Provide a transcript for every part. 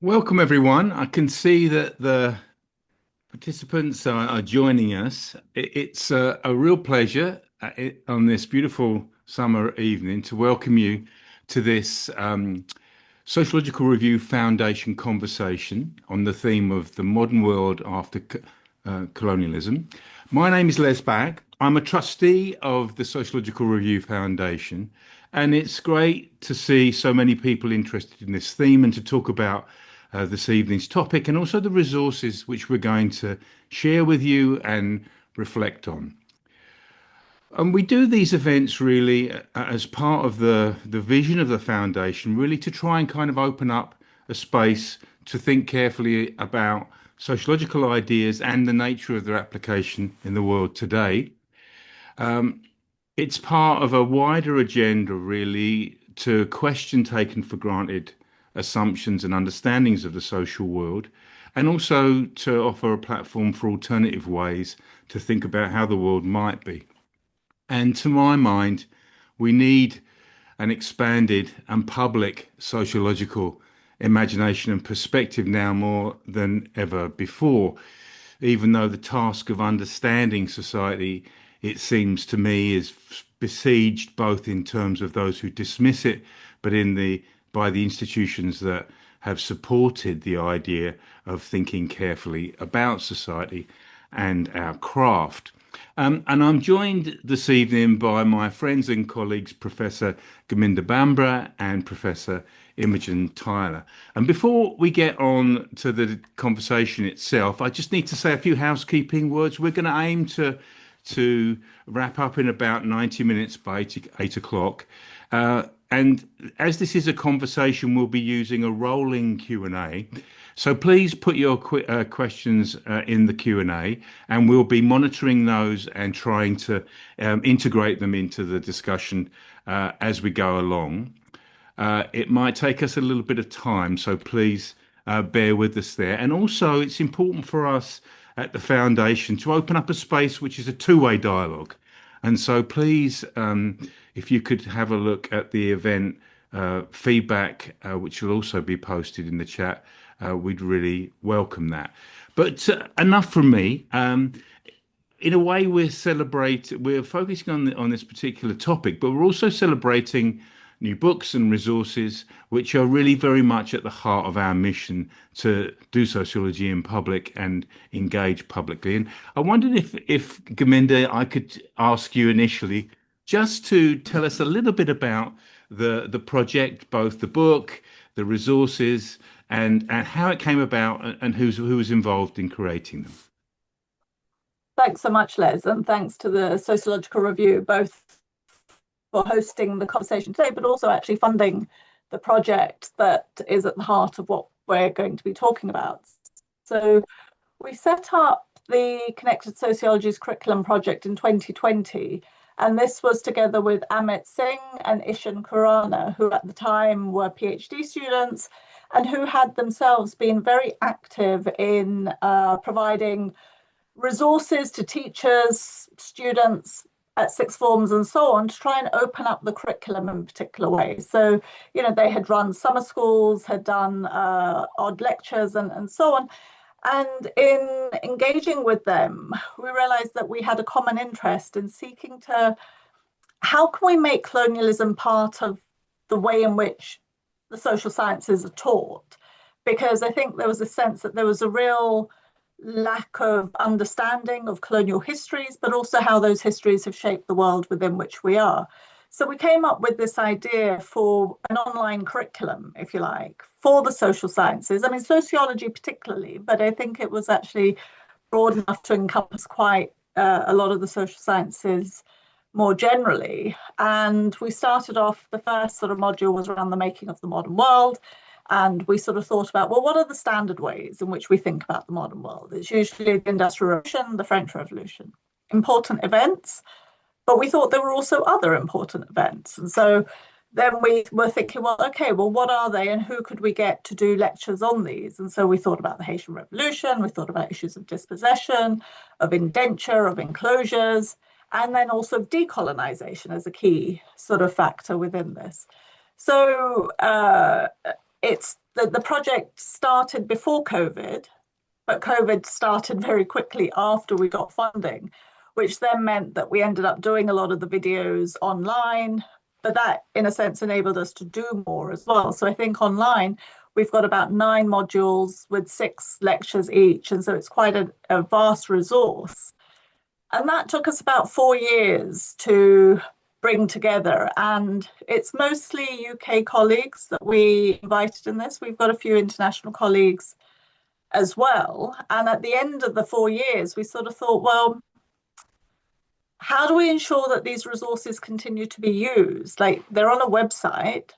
Welcome, everyone. I can see that the participants are joining us. It's a real pleasure on this beautiful summer evening to welcome you to this Sociological Review Foundation conversation on the theme of the modern world after colonialism. My name is Les Bagg. I'm a trustee of the Sociological Review Foundation, and it's great to see so many people interested in this theme and to talk about this evening's topic and also the resources which we're going to share with you and reflect on. And we do these events really as part of the vision of the foundation, really to try and kind of open up a space to think carefully about sociological ideas and the nature of their application in the world today. It's part of a wider agenda, really, to question taken for granted assumptions and understandings of the social world, and also to offer a platform for alternative ways to think about how the world might be. And to my mind, we need an expanded and public sociological imagination and perspective now more than ever before, even though the task of understanding society, it seems to me, is besieged both in terms of those who dismiss it, but by the institutions that have supported the idea of thinking carefully about society and our craft. And I'm joined this evening by my friends and colleagues, Professor Gurminder Bhambra and Professor Imogen Tyler. And before we get on to the conversation itself, I just need to say a few housekeeping words. We're going to aim to wrap up in about 90 minutes by 8 o'clock. And as this is a conversation, we'll be using a rolling Q&A. So please put your questions in the Q&A, and we'll be monitoring those and trying to integrate them into the discussion as we go along. It might take us a little bit of time, so please bear with us there. And also, it's important for us at the foundation to open up a space which is a two-way dialogue. And so please, if you could have a look at the event feedback, which will also be posted in the chat, we'd really welcome that. But enough from me. In a way, we're focusing on this particular topic, but we're also celebrating new books and resources, which are really very much at the heart of our mission to do sociology in public and engage publicly. And I wondered if Gurminder, I could ask you initially just to tell us a little bit about the project, both the book, the resources, and how it came about and who was involved in creating them. Thanks so much, Les, and thanks to the Sociological Review, both for hosting the conversation today, but also actually funding the project that is at the heart of what we're going to be talking about. So we set up the Connected Sociologies Curriculum Project in 2020, and this was together with Amit Singh and Ishan Khurana, who at the time were PhD students and who had themselves been very active in providing resources to teachers, students at sixth forms and so on to try and open up the curriculum in particular ways. So, they had run summer schools, had done odd lectures and so on. And in engaging with them, we realized that we had a common interest in seeking to, how can we make colonialism part of the way in which the social sciences are taught? Because I think there was a sense that there was a real lack of understanding of colonial histories, but also how those histories have shaped the world within which we are. So we came up with this idea for an online curriculum, if you like, for the social sciences. I mean, sociology particularly, but I think it was actually broad enough to encompass quite a lot of the social sciences more generally. And we started off, the first sort of module was around the making of the modern world. And we sort of thought about, well, what are the standard ways in which we think about the modern world? It's usually the Industrial Revolution, the French Revolution, important events. But we thought there were also other important events. And so then we were thinking, well, okay, well, what are they and who could we get to do lectures on these? And so we thought about the Haitian Revolution, we thought about issues of dispossession, of indenture, of enclosures, and then also decolonization as a key sort of factor within this. So it's the project started before COVID, but COVID started very quickly after we got funding, which then meant that we ended up doing a lot of the videos online. But that, in a sense, enabled us to do more as well. So I think online, we've got about 9 modules with 6 lectures each. And so it's quite a vast resource. And that took us about 4 years to bring together. And it's mostly UK colleagues that we invited in this. We've got a few international colleagues as well. And at the end of the 4 years, we sort of thought, well, how do we ensure that these resources continue to be used? Like, they're on a website.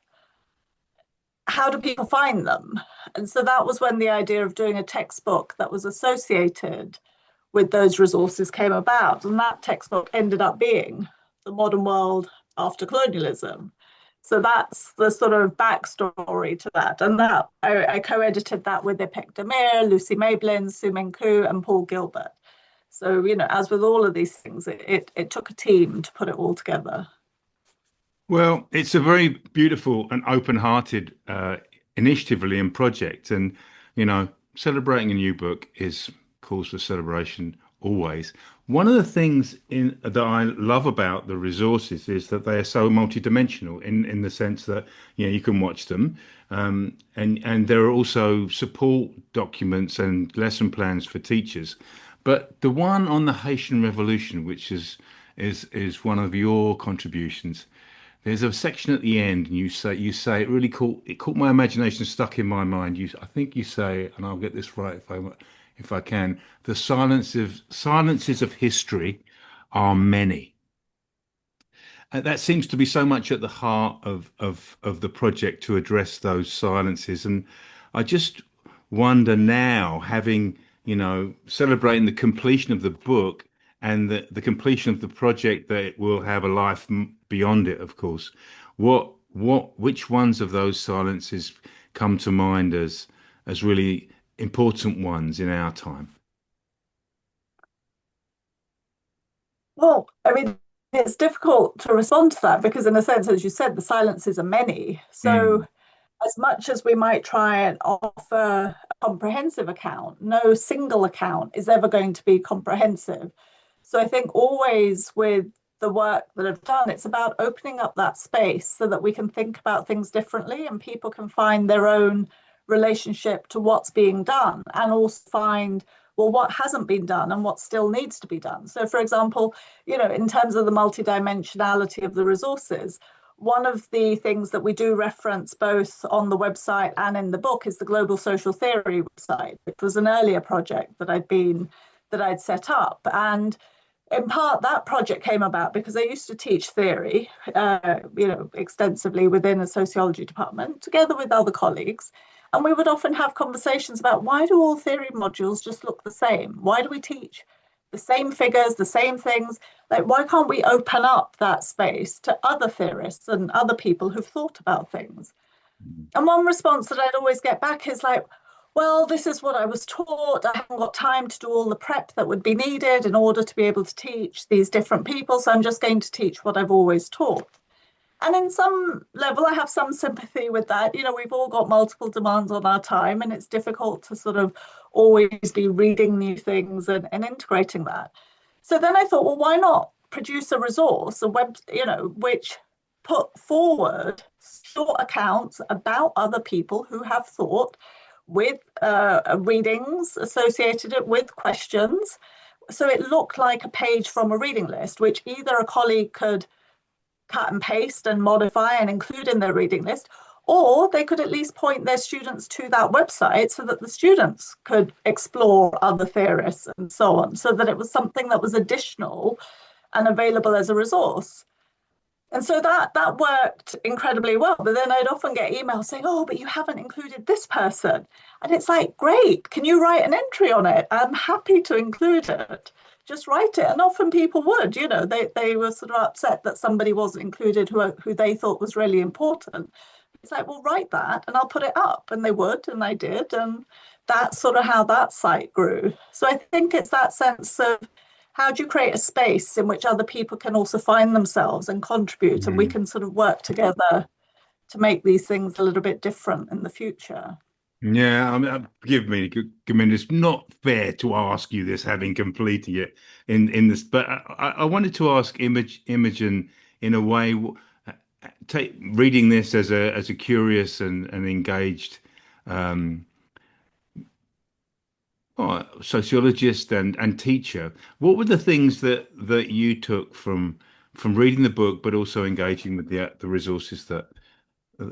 How do people find them? And so that was when the idea of doing a textbook that was associated with those resources came about. And that textbook ended up being The Modern World After Colonialism. So that's the sort of backstory to that. And that I co-edited that with Ipek Demir, Lucy Mablin, Su Min Koo, and Paul Gilbert. So, as with all of these things, it took a team to put it all together. Well, it's a very beautiful and open-hearted initiative, really, and project. And, celebrating a new book is cause for celebration always. One of the things that I love about the resources is that they are so multidimensional in the sense that, you can watch them. And there are also support documents and lesson plans for teachers. But the one on the Haitian Revolution, which is one of your contributions, there's a section at the end, and you say it really caught my imagination, stuck in my mind. I think you say, and I'll get this right if I can, the silences of history are many. And that seems to be so much at the heart of the project to address those silences. And I just wonder now, having celebrating the completion of the book and the completion of the project, that it will have a life beyond it, of course. Which ones of those silences come to mind as really important ones in our time? Well, I mean, it's difficult to respond to that because, in a sense, as you said, the silences are many. So, Mm. as much as we might try and offer a comprehensive account, no single account is ever going to be comprehensive. So I think always with the work that I've done, it's about opening up that space so that we can think about things differently and people can find their own relationship to what's being done and also find, well, what hasn't been done and what still needs to be done. So, for example, in terms of the multidimensionality of the resources, one of the things that we do reference both on the website and in the book is the Global Social Theory website, which was an earlier project that I'd set up. And in part, that project came about because I used to teach theory, extensively within a sociology department, together with other colleagues. And we would often have conversations about, why do all theory modules just look the same? Why do we teach the same figures, the same things? Like, why can't we open up that space to other theorists and other people who've thought about things? And one response that I'd always get back is like, well, this is what I was taught. I haven't got time to do all the prep that would be needed in order to be able to teach these different people. So I'm just going to teach what I've always taught. And in some level, I have some sympathy with that. We've all got multiple demands on our time, and it's difficult to sort of always be reading new things and integrating that. So then I thought, well, why not produce a resource, a web, which put forward short accounts about other people who have thought with readings associated with questions. So it looked like a page from a reading list, which either a colleague could cut and paste and modify and include in their reading list, or they could at least point their students to that website so that the students could explore other theorists and so on, so that it was something that was additional and available as a resource. And so that worked incredibly well. But then I'd often get emails saying, oh, but you haven't included this person. And it's like, great, can you write an entry on it? I'm happy to include it. Just write it. And often people would, they were sort of upset that somebody wasn't included who they thought was really important. It's like, well, write that and I'll put it up. And they would, and I did. And that's sort of how that site grew. So I think it's that sense of, how do you create a space in which other people can also find themselves and contribute, and we can sort of work together to make these things a little bit different in the future. Yeah, I mean, forgive me, Gurminder, it's not fair to ask you this, having completed it in this. But I wanted to ask Imogen in a way, take reading this as a curious and engaged um, sociologist and teacher. What were the things that you took from reading the book, but also engaging with the resources that?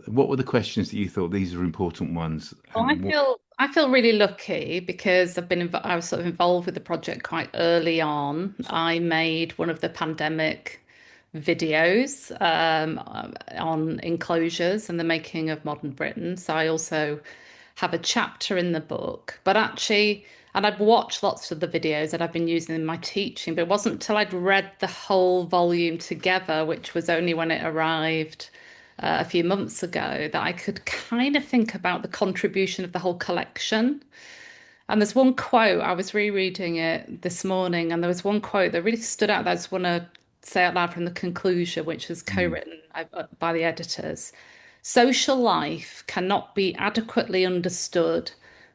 What were the questions that you thought these are important ones, Well, and what? I feel really lucky because I was sort of involved with the project quite early on. I made one of the pandemic videos on enclosures and the making of modern Britain. So I also have a chapter in the book, but actually, and I'd watched lots of the videos that I've been using in my teaching, but it wasn't until I'd read the whole volume together, which was only when it arrived a few months ago, that I could kind of think about the contribution of the whole collection. And there's one quote, I was rereading it this morning, and there was one quote that really stood out that I just want to say out loud from the conclusion, which was Mm, co-written by the editors. Social life cannot be adequately understood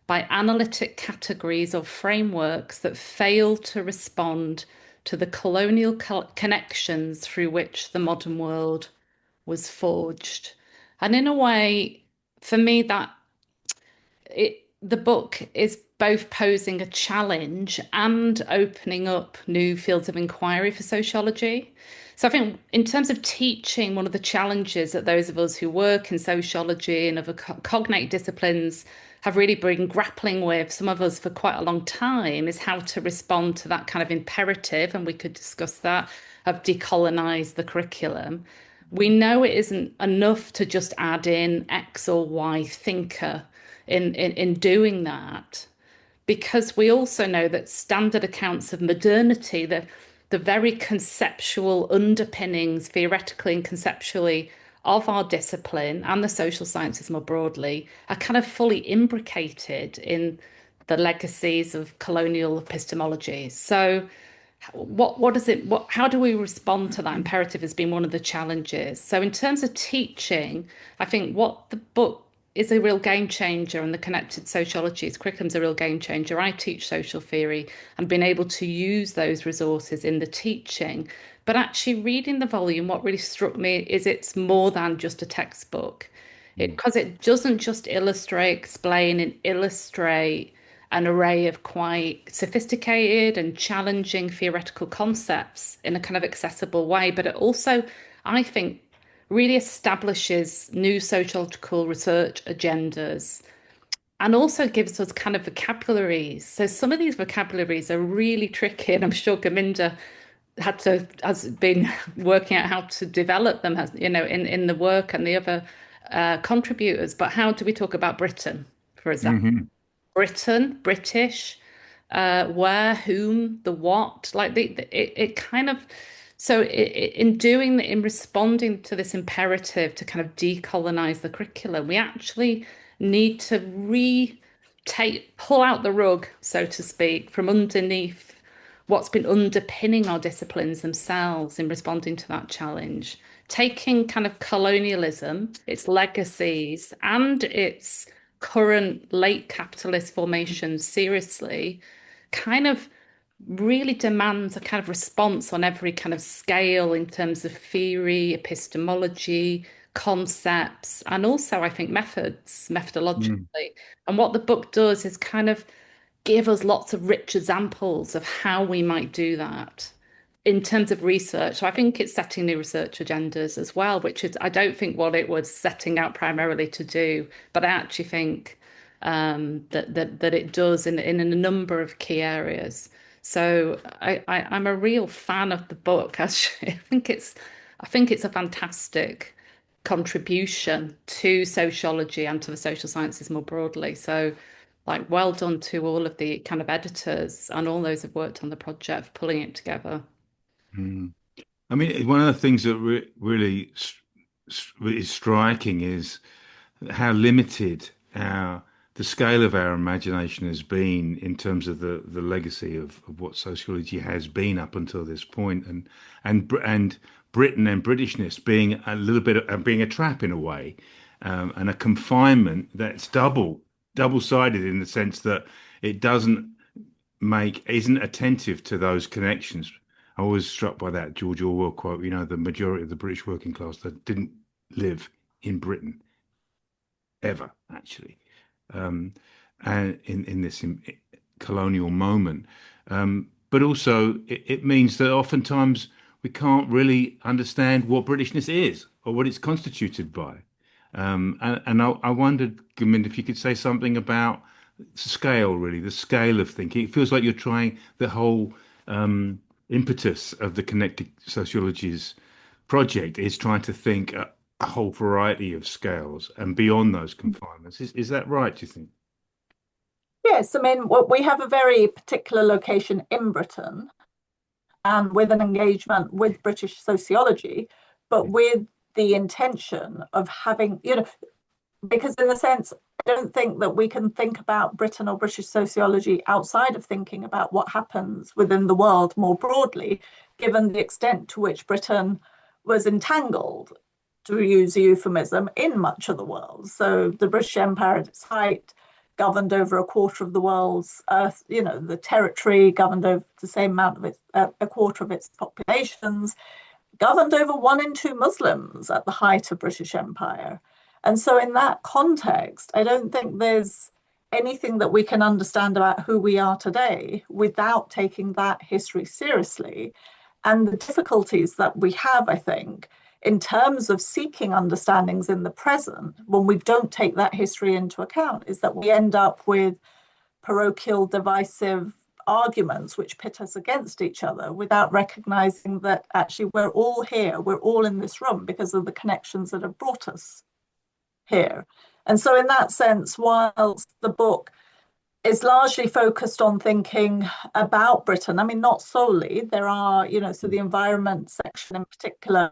by analytic categories or frameworks that fail to respond to the colonial connections through which the modern world was forged. And in a way, for me, that the book is both posing a challenge and opening up new fields of inquiry for sociology. So I think in terms of teaching, one of the challenges that those of us who work in sociology and other cognate disciplines have really been grappling with, some of us for quite a long time, is how to respond to that kind of imperative, and we could discuss that, of decolonize the curriculum. We know it isn't enough to just add in X or Y thinker in doing that, because we also know that standard accounts of modernity, the very conceptual underpinnings, theoretically and conceptually, of our discipline and the social sciences more broadly, are kind of fully imbricated in the legacies of colonial epistemologies. So what does it what how do we respond to that imperative has been one of the challenges. So in terms of teaching, I think what the book is a real game changer, and the Connected Sociologies curriculum is a real game changer. I teach social theory and been able to use those resources in the teaching. But actually reading the volume, what really struck me is it's more than just a textbook. mm, Because it doesn't just illustrate, explain, and illustrate an array of quite sophisticated and challenging theoretical concepts in a kind of accessible way, but it also, I think, really establishes new sociological research agendas and also gives us kind of vocabularies. So some of these vocabularies are really tricky, and I'm sure Gurminder has been working out how to develop them, has, in the work, and the other contributors. But how do we talk about Britain, for example? hmm Britain, British, where, whom, the what, like it kind of, so in responding to this imperative to kind of decolonize the curriculum, we actually need to pull out the rug, so to speak, from underneath what's been underpinning our disciplines themselves in responding to that challenge, taking kind of colonialism, its legacies, and its current late capitalist formations seriously, kind of really demands a kind of response on every kind of scale in terms of theory, epistemology, concepts, and also, I think, mm, methodologically. And what the book does is kind of give us lots of rich examples of how we might do that in terms of research. So I think it's setting new research agendas as well, which is, I don't think, what it was setting out primarily to do, but I actually think that it does in a number of key areas. So I'm a real fan of the book. Actually, I think it's a fantastic contribution to sociology and to the social sciences more broadly. So, like, well done to all of the kind of editors and all those who've worked on the project for pulling it together. mm. I mean, one of the things that really is striking is how limited the scale of our imagination has been in terms of the legacy of what sociology has been up until this point, and Britain and Britishness being a little bit of, being a trap in a way, and a confinement that's double-sided in the sense that it isn't attentive to those connections. I was struck by that George Orwell quote, the majority of the British working class that didn't live in Britain ever, actually, and in this colonial moment. But also, it means that oftentimes we can't really understand what Britishness is or what it's constituted by. And I wondered, Gurminder, if you could say something about scale, really, the scale of thinking. It feels like you're trying the whole impetus of the Connected Sociologies project is trying to think a whole variety of scales and beyond those confinements. Is that right, do you think? Yes, I mean, we have a very particular location in Britain and with an engagement with British sociology, but with the intention of having, because in a sense, I don't think that we can think about Britain or British sociology outside of thinking about what happens within the world more broadly, given the extent to which Britain was entangled, to use a euphemism, in much of the world. So the British Empire at its height governed over a quarter of the world's earth, the territory governed over the same amount of its, a quarter of its populations, governed over 1 in 2 Muslims at the height of British Empire. And so in that context, I don't think there's anything that we can understand about who we are today without taking that history seriously. And the difficulties that we have, I think, in terms of seeking understandings in the present, when we don't take that history into account, is that we end up with parochial, divisive arguments which pit us against each other without recognizing that actually we're all here, we're all in this room because of the connections that have brought us here. And so in that sense, whilst the book is largely focused on thinking about Britain, I mean, not solely, there are, so the environment section in particular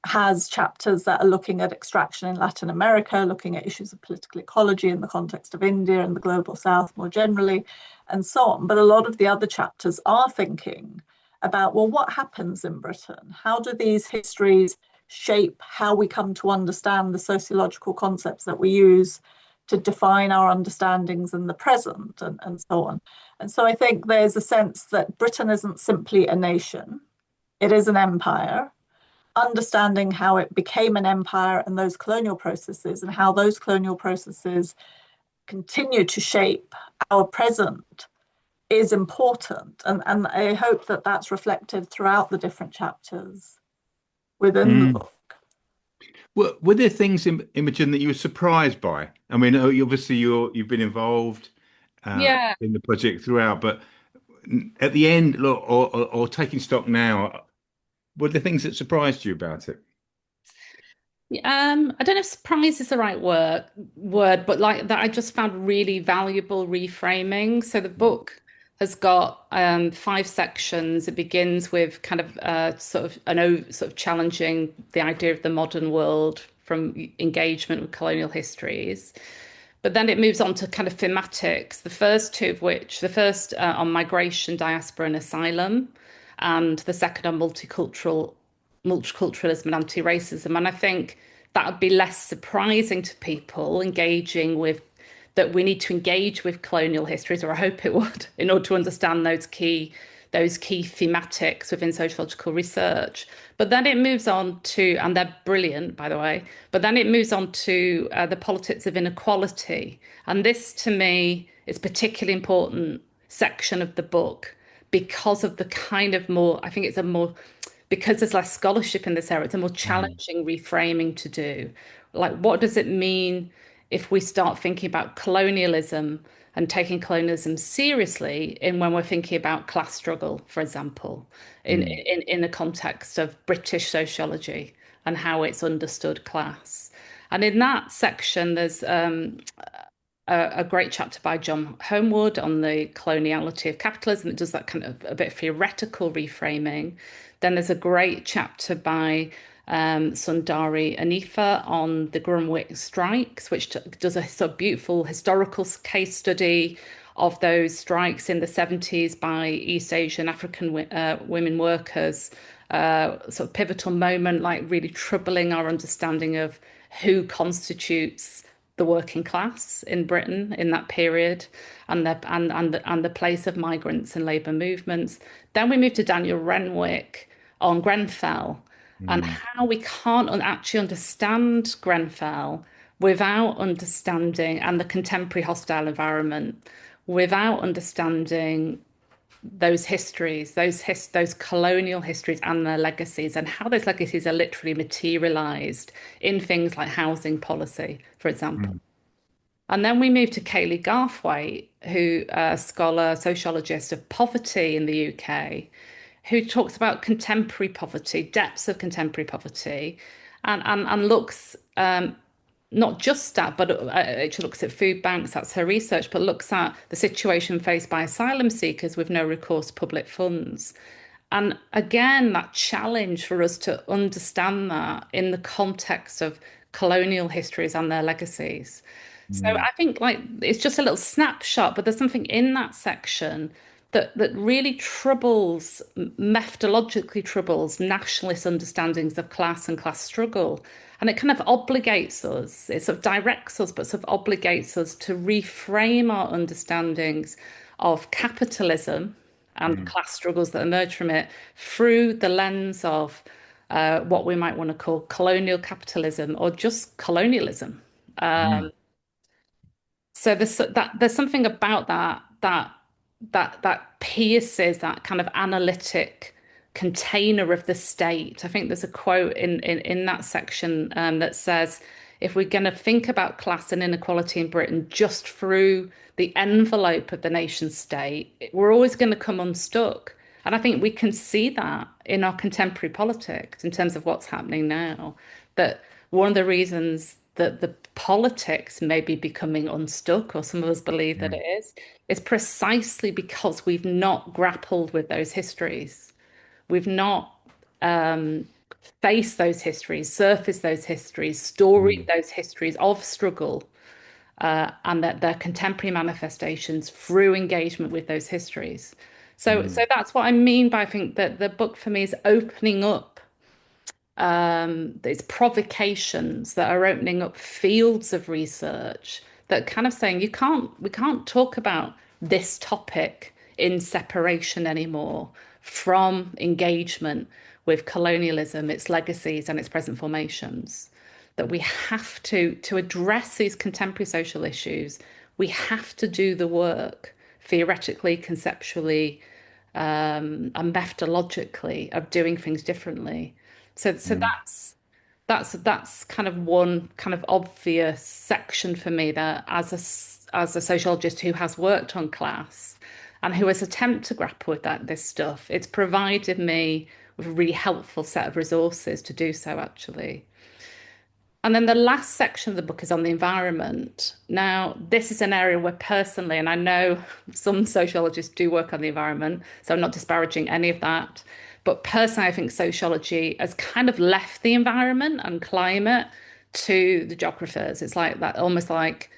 has chapters that are looking at extraction in Latin America, looking at issues of political ecology in the context of India and the global south more generally, and so on. But a lot of the other chapters are thinking about, well, what happens in Britain? How do these histories shape how we come to understand the sociological concepts that we use to define our understandings in the present, and so on. And so I think there's a sense that Britain isn't simply a nation, it is an empire. Understanding how it became an empire and those colonial processes and how those colonial processes continue to shape our present is important. And I hope that that's reflected throughout the different chapters within the book. Were there things, Imogen, that you were surprised by? I mean, obviously you've been involved in the project throughout, but at the end, look, or taking stock now, were there things that surprised you about it? I don't know if surprise is the right word, but like that I just found really valuable reframing. So the book has got 5 sections. It begins with kind of sort of challenging the idea of the modern world from engagement with colonial histories. But then it moves on to kind of thematics, the first 2 of which, the first on migration, diaspora and asylum, and the second on multiculturalism and anti-racism. And I think that would be less surprising to people engaging with that we need to engage with colonial histories, or I hope it would, in order to understand those key thematics within sociological research. But then it moves on to, and they're brilliant, by the way, but then it moves on to the politics of inequality. And this, to me, is particularly important section of the book because of the kind of more, I think it's a more, because there's less scholarship in this area, it's a more challenging reframing to do. Like, what does it mean if we start thinking about colonialism and taking colonialism seriously in when we're thinking about class struggle, for example, in the context of British sociology and how it's understood class. And in that section, there's a great chapter by John Homewood on the coloniality of capitalism that does that kind of a bit of theoretical reframing. Then there's a great chapter by Sundari Anifa on the Grunwick strikes, which does a sort of beautiful historical case study of those strikes in the 70s by East Asian African women workers sort of pivotal moment, like really troubling our understanding of who constitutes the working class in Britain in that period, and the place of migrants and labour movements. Then we move to Daniel Renwick on Grenfell, and Mm. how we can't actually understand Grenfell without understanding, and the contemporary hostile environment, without understanding those histories, those colonial histories and their legacies, and how those legacies are literally materialized in things like housing policy, for example. Mm. And then we move to Kaylee Garthwaite, who a scholar, sociologist of poverty in the UK, who talks about contemporary poverty, depths of contemporary poverty, and looks not just at, but she looks at food banks, that's her research, but looks at the situation faced by asylum seekers with no recourse to public funds. And again, that challenge for us to understand that in the context of colonial histories and their legacies. So Mm. I think like it's just a little snapshot, but there's something in that section that really troubles, methodologically troubles nationalist understandings of class and class struggle. And it kind of obligates us, it sort of directs us, but sort of obligates us to reframe our understandings of capitalism and the Mm. class struggles that emerge from it through the lens of what we might want to call colonial capitalism or just colonialism. Mm. So there's something about that pierces that kind of analytic container of the state. I think there's a quote in that section that says, if we're going to think about class and inequality in Britain just through the envelope of the nation state, we're always going to come unstuck. And I think we can see that in our contemporary politics in terms of what's happening now. That one of the reasons that the politics may be becoming unstuck, or some of us believe that Mm. it is precisely because we've not grappled with those histories. We've not faced those histories, surfaced those histories, storied Mm. those histories of struggle, and that their contemporary manifestations through engagement with those histories. So Mm. that's what I mean by I think that the book for me is opening up these provocations that are opening up fields of research that kind of saying we can't talk about this topic in separation anymore from engagement with colonialism, its legacies, and its present formations. That we have to address these contemporary social issues, we have to do the work theoretically, conceptually, and methodologically of doing things differently. So Mm. that's kind of one kind of obvious section for me that as a sociologist who has worked on class and who has attempted to grapple with this stuff, it's provided me with a really helpful set of resources to do so actually. And then the last section of the book is on the environment. Now, this is an area where personally, and I know some sociologists do work on the environment, so I'm not disparaging any of that. But personally, I think sociology has kind of left the environment and climate to the geographers. It's like that, almost like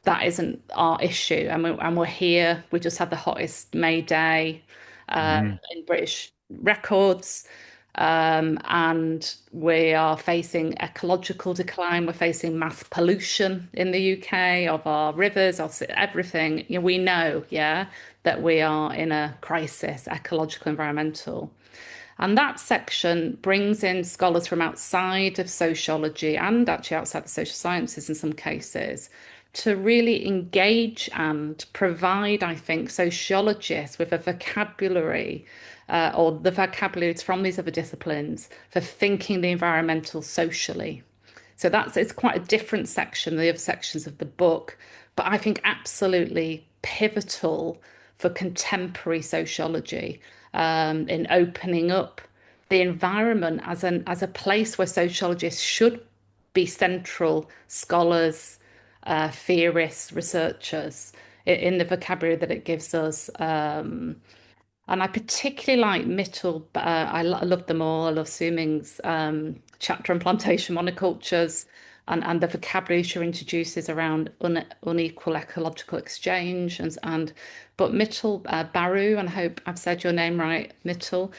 that isn't our issue. And we're here. We just had the hottest May day Mm. in British records. And we are facing ecological decline. We're facing mass pollution in the UK of our rivers, of everything. You know, we know, yeah, that we are in a crisis, ecological, environmental. And that section brings in scholars from outside of sociology and actually outside the social sciences in some cases to really engage and provide, I think, sociologists with a vocabulary or the vocabularies from these other disciplines for thinking the environmental socially. So it's quite a different section than the other sections of the book, but I think absolutely pivotal for contemporary sociology in opening up the environment as a place where sociologists should be central scholars, theorists, researchers in the vocabulary that it gives us. And I particularly like Mittel. I love them all. I love Suming's chapter on plantation monocultures and the vocabulary she introduces around unequal ecological exchange. But Mittel Baru, and I hope I've said your name right, Mittel,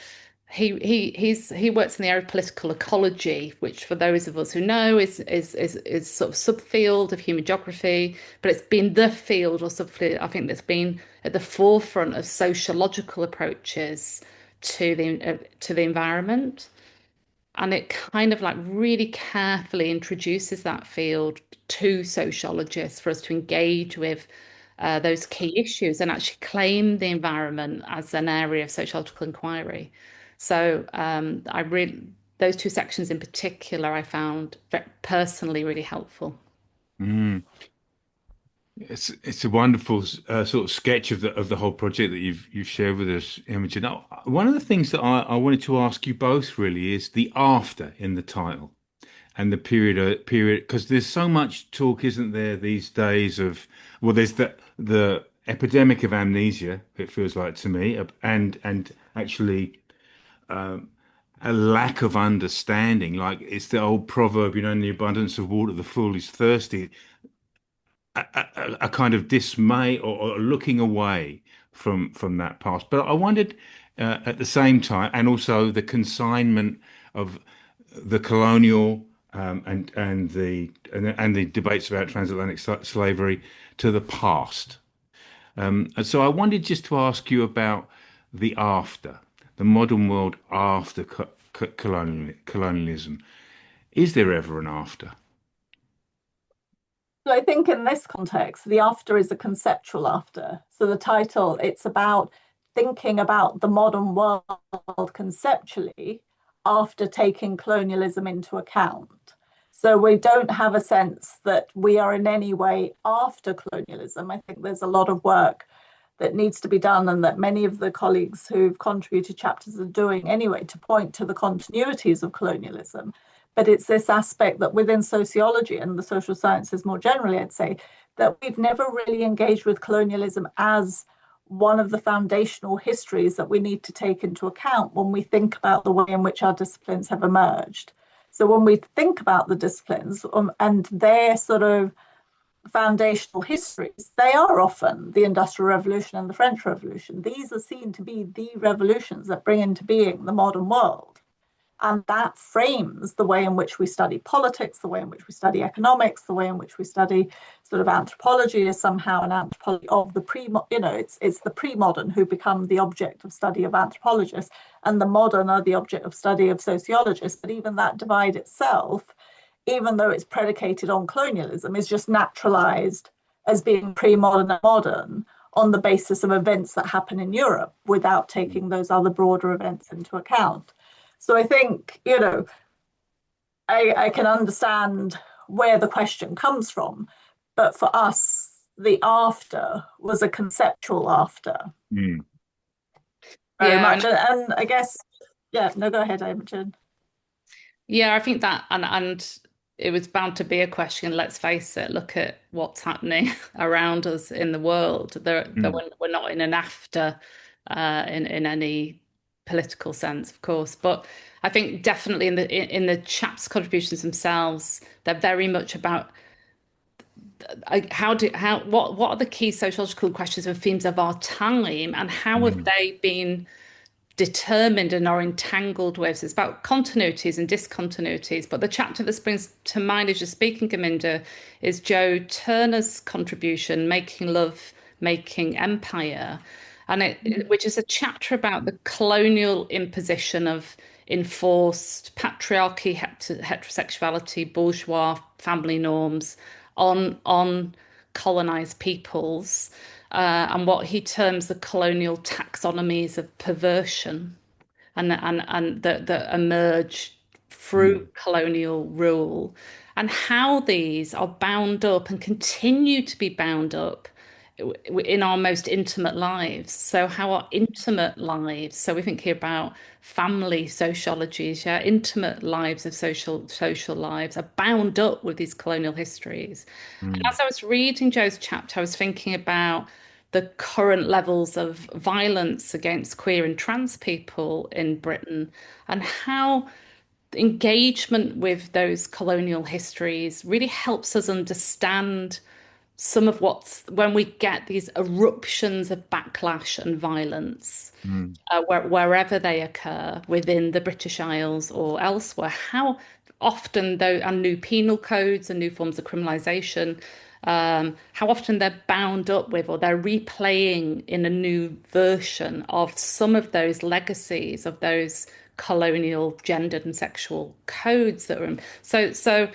he works in the area of political ecology, which for those of us who know is sort of subfield of human geography, but it's been the field or subfield I think that's been at the forefront of sociological approaches to the environment. And it kind of like really carefully introduces that field to sociologists for us to engage with those key issues and actually claim the environment as an area of sociological inquiry. So I really, those two sections in particular, I found personally really helpful. Mm. It's a wonderful sort of sketch of the whole project that you've shared with us, Imogen. Now, one of the things that I wanted to ask you both really is the after in the title and the period because there's so much talk, isn't there, these days of well, there's the epidemic of amnesia, it feels like to me, and actually a lack of understanding. Like it's the old proverb, in the abundance of water, the fool is thirsty. A kind of dismay or looking away from that past. But I wondered at the same time, and also the consignment of the colonial and the debates about transatlantic slavery to the past. And so I wanted just to ask you about the after, the modern world after colonialism. Is there ever an after? So I think in this context, the after is a conceptual after. So the title, it's about thinking about the modern world conceptually after taking colonialism into account. So we don't have a sense that we are in any way after colonialism. I think there's a lot of work that needs to be done and that many of the colleagues who've contributed chapters are doing anyway to point to the continuities of colonialism. But it's this aspect that within sociology and the social sciences more generally, I'd say, that we've never really engaged with colonialism as one of the foundational histories that we need to take into account when we think about the way in which our disciplines have emerged. So when we think about the disciplines and their sort of foundational histories, they are often the Industrial Revolution and the French Revolution. These are seen to be the revolutions that bring into being the modern world. And that frames the way in which we study politics, the way in which we study economics, the way in which we study sort of anthropology is somehow an anthropology of the it's the pre-modern who become the object of study of anthropologists, and the modern are the object of study of sociologists. But even that divide itself, even though it's predicated on colonialism, is just naturalized as being pre-modern and modern on the basis of events that happen in Europe without taking those other broader events into account. So I think, I can understand where the question comes from, but for us, the after was a conceptual after. Mm. Very much. And I guess, no, go ahead, Imogen. Yeah, I think that, and it was bound to be a question. Let's face it, look at what's happening around us in the world. We're not in an after in any political sense, of course, but I think definitely in the chapter contributions themselves, they're very much about what are the key sociological questions and themes of our time, and how have they been determined and are entangled with. So it's about continuities and discontinuities. But the chapter that springs to mind as you're speaking, Gurminder, is Joe Turner's contribution, Making Love, Making Empire, and which is a chapter about the colonial imposition of enforced patriarchy, heterosexuality, bourgeois family norms on colonized peoples. And what he terms the colonial taxonomies of perversion and that emerge through colonial rule, and how these are bound up and continue to be bound up in our most intimate lives. So how our intimate lives, so we think here about family sociologies, intimate lives of social lives are bound up with these colonial histories. And as I was reading Joe's chapter, I was thinking about the current levels of violence against queer and trans people in Britain, and how engagement with those colonial histories really helps us understand some of what's when we get these eruptions of backlash and violence, wherever they occur within the British Isles or elsewhere, how often though, and new penal codes and new forms of criminalisation, how often they're bound up with or they're replaying in a new version of some of those legacies of those colonial gendered and sexual codes that are in. So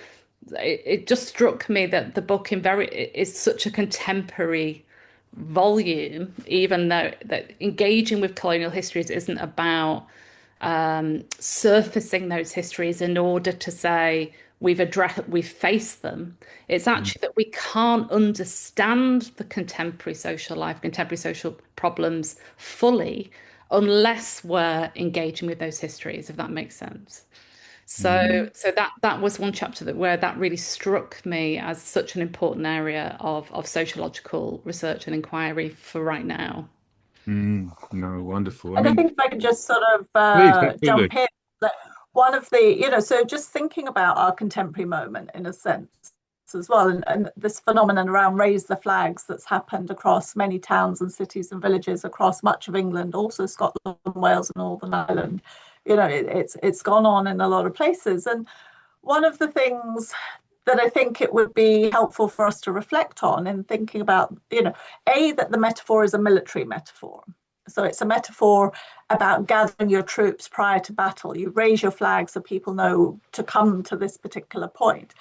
it just struck me that the book is such a contemporary volume, even though that engaging with colonial histories isn't about surfacing those histories in order to say we've faced them. It's actually that we can't understand the contemporary social life, contemporary social problems fully unless we're engaging with those histories, if that makes sense. So that was one chapter where that really struck me as such an important area of sociological research and inquiry for right now. No, wonderful. I And I mean, think if I could just sort of please, absolutely. jump in, that one of the, so just thinking about our contemporary moment in a sense as well, and this phenomenon around raise the flags that's happened across many towns and cities and villages across much of England, also Scotland, Wales, and Northern Ireland. It's gone on in a lot of places. And one of the things that I think it would be helpful for us to reflect on in thinking about, that the metaphor is a military metaphor. So it's a metaphor about gathering your troops prior to battle. You raise your flag so people know to come to this particular point.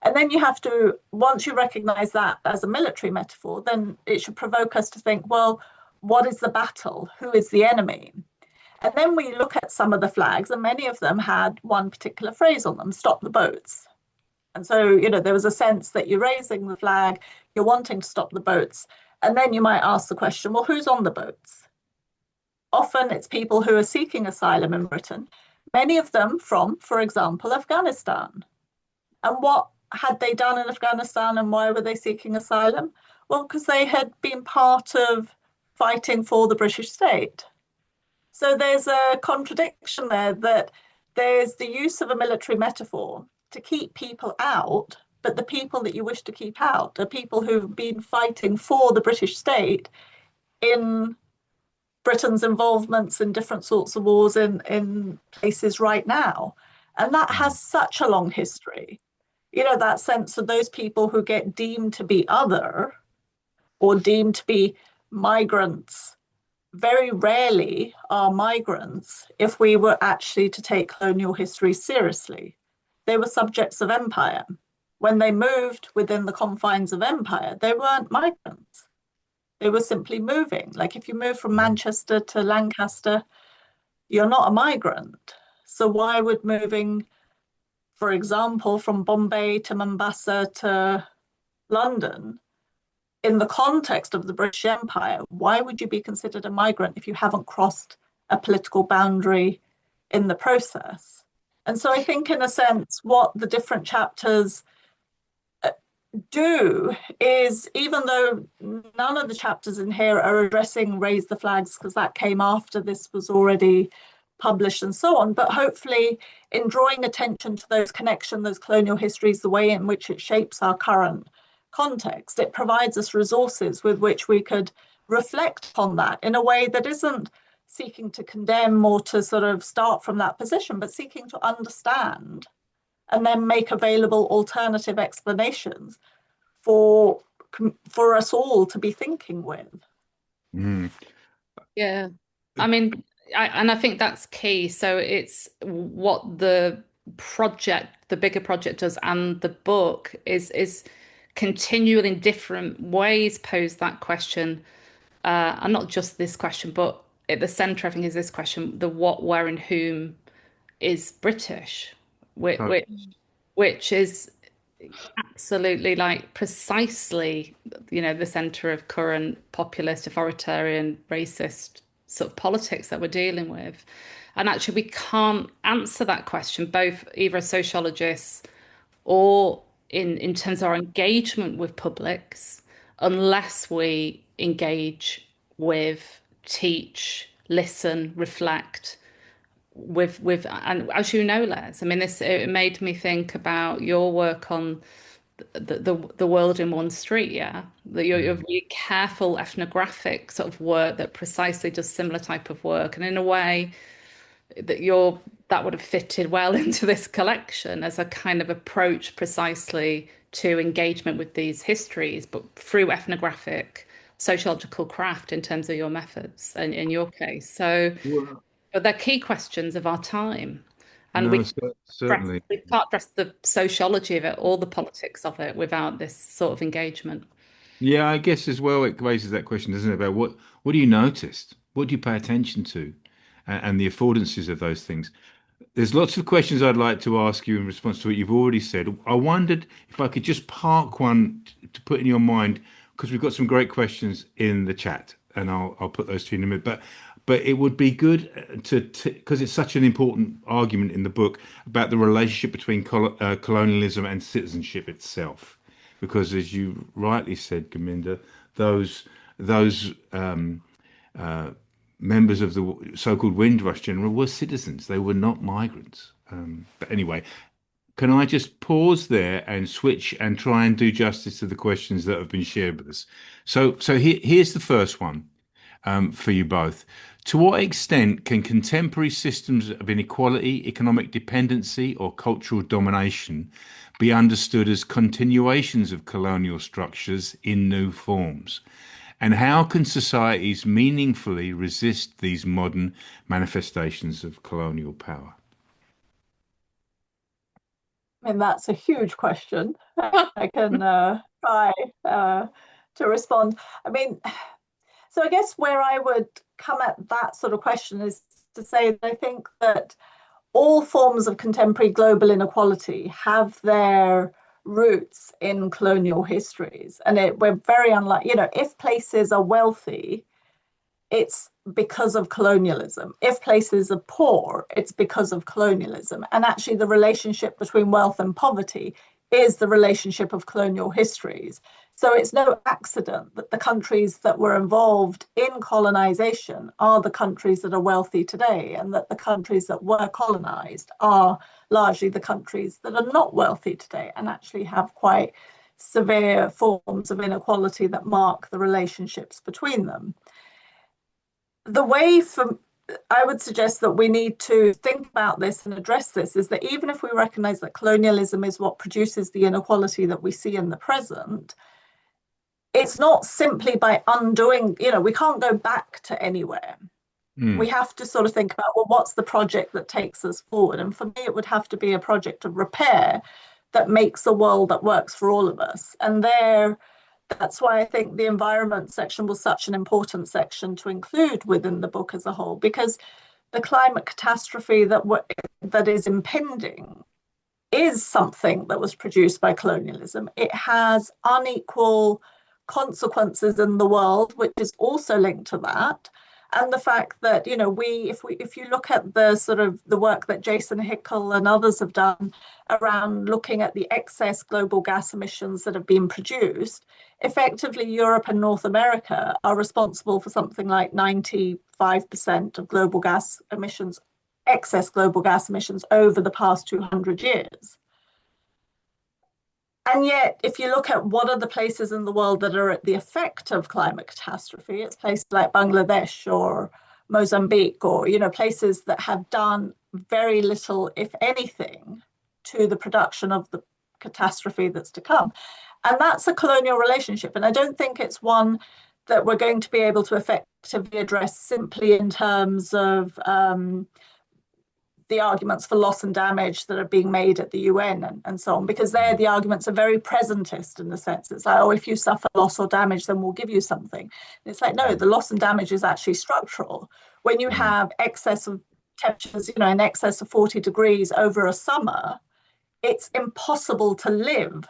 And then you have to, once you recognize that as a military metaphor, then it should provoke us to think, well, what is the battle? Who is the enemy? And then we look at some of the flags, and many of them had one particular phrase on them: stop the boats. And so, there was a sense that you're raising the flag, you're wanting to stop the boats. And then you might ask the question, well, who's on the boats? Often it's people who are seeking asylum in Britain, many of them from, for example, Afghanistan. And what had they done in Afghanistan, and why were they seeking asylum? Well, because they had been part of fighting for the British state. So there's a contradiction there, that there's the use of a military metaphor to keep people out, but the people that you wish to keep out are people who've been fighting for the British state in Britain's involvements in different sorts of wars in places right now. And that has such a long history. That sense of those people who get deemed to be other or deemed to be migrants very rarely are migrants if we were actually to take colonial history seriously. They were subjects of empire. When they moved within the confines of empire, they weren't migrants. They were simply moving. Like if you move from Manchester to Lancaster, you're not a migrant. So why would moving, for example, from Bombay to Mombasa to London, in the context of the British Empire, why would you be considered a migrant if you haven't crossed a political boundary in the process? And so I think, in a sense, what the different chapters do is, even though none of the chapters in here are addressing raise the flags, because that came after this was already published and so on, but hopefully in drawing attention to those connections, those colonial histories, the way in which it shapes our current context, it provides us resources with which we could reflect on that in a way that isn't seeking to condemn or to sort of start from that position, but seeking to understand and then make available alternative explanations for us all to be thinking with. Yeah, I mean, I think that's key. So it's what the bigger project does, and the book is continually in different ways pose that question, and not just this question, but at the centre, I think, is this question: the what, where, and whom is British, which is absolutely, like, precisely, the centre of current populist, authoritarian, racist sort of politics that we're dealing with. And actually, we can't answer that question, both either as sociologists or in terms of our engagement with publics, unless we engage with, teach, listen, reflect with and as you know, Les, I mean, it made me think about your work on the world in one street, yeah. You're really careful ethnographic sort of work that precisely does similar type of work, and in a way that would have fitted well into this collection as a kind of approach precisely to engagement with these histories, but through ethnographic sociological craft in terms of your methods and in your case. So, Well, but they're key questions of our time. And no, certainly. we can't address the sociology of it or the politics of it without this sort of engagement. Yeah, I guess as well it raises that question, doesn't it, about what do you notice? What do you pay attention to? And the affordances of those things. There's lots of questions I'd like to ask you in response to what you've already said. I wondered if I could just park one to put in your mind, because we've got some great questions in the chat, and I'll put those to you in a minute. But it would be good to because it's such an important argument in the book about the relationship between colonialism and citizenship itself, because as you rightly said, Gurminder, those members of the so-called Windrush General were citizens. They were not migrants. But anyway, can I just pause there and switch and try and do justice to the questions that have been shared with us? So here's the first one for you both. To what extent can contemporary systems of inequality, economic dependency, or cultural domination be understood as continuations of colonial structures in new forms? And how can societies meaningfully resist these modern manifestations of colonial power? I mean, that's a huge question. I can try to respond. I mean, so I guess where I would come at that sort of question is to say that I think that all forms of contemporary global inequality have their roots in colonial histories. And we're very unlike, if places are wealthy, it's because of colonialism. If places are poor, it's because of colonialism. And actually, the relationship between wealth and poverty is the relationship of colonial histories. So it's no accident that the countries that were involved in colonization are the countries that are wealthy today, and that the countries that were colonized are largely the countries that are not wealthy today and actually have quite severe forms of inequality that mark the relationships between them. The way I would suggest that we need to think about this and address this is that even if we recognize that colonialism is what produces the inequality that we see in the present, it's not simply by undoing, we can't go back to anywhere. We have to sort of think about, well, what's the project that takes us forward? And for me, it would have to be a project of repair that makes a world that works for all of us. And that's why I think the environment section was such an important section to include within the book as a whole, because the climate catastrophe that is impending is something that was produced by colonialism. It has unequal consequences in the world, which is also linked to that. And the fact that, if you look at the sort of the work that Jason Hickel and others have done around looking at the excess global gas emissions that have been produced, effectively Europe and North America are responsible for something like 95% of global gas emissions, excess global gas emissions over the past 200 years. And yet, if you look at what are the places in the world that are at the effect of climate catastrophe, it's places like Bangladesh or Mozambique, or places that have done very little, if anything, to the production of the catastrophe that's to come. And that's a colonial relationship. And I don't think it's one that we're going to be able to effectively address simply in terms of the arguments for loss and damage that are being made at the UN and so on, because there the arguments are very presentist in the sense it's like, oh, if you suffer loss or damage, then we'll give you something. And it's like, no, the loss and damage is actually structural. When you have excess of temperatures, in excess of 40 degrees over a summer, it's impossible to live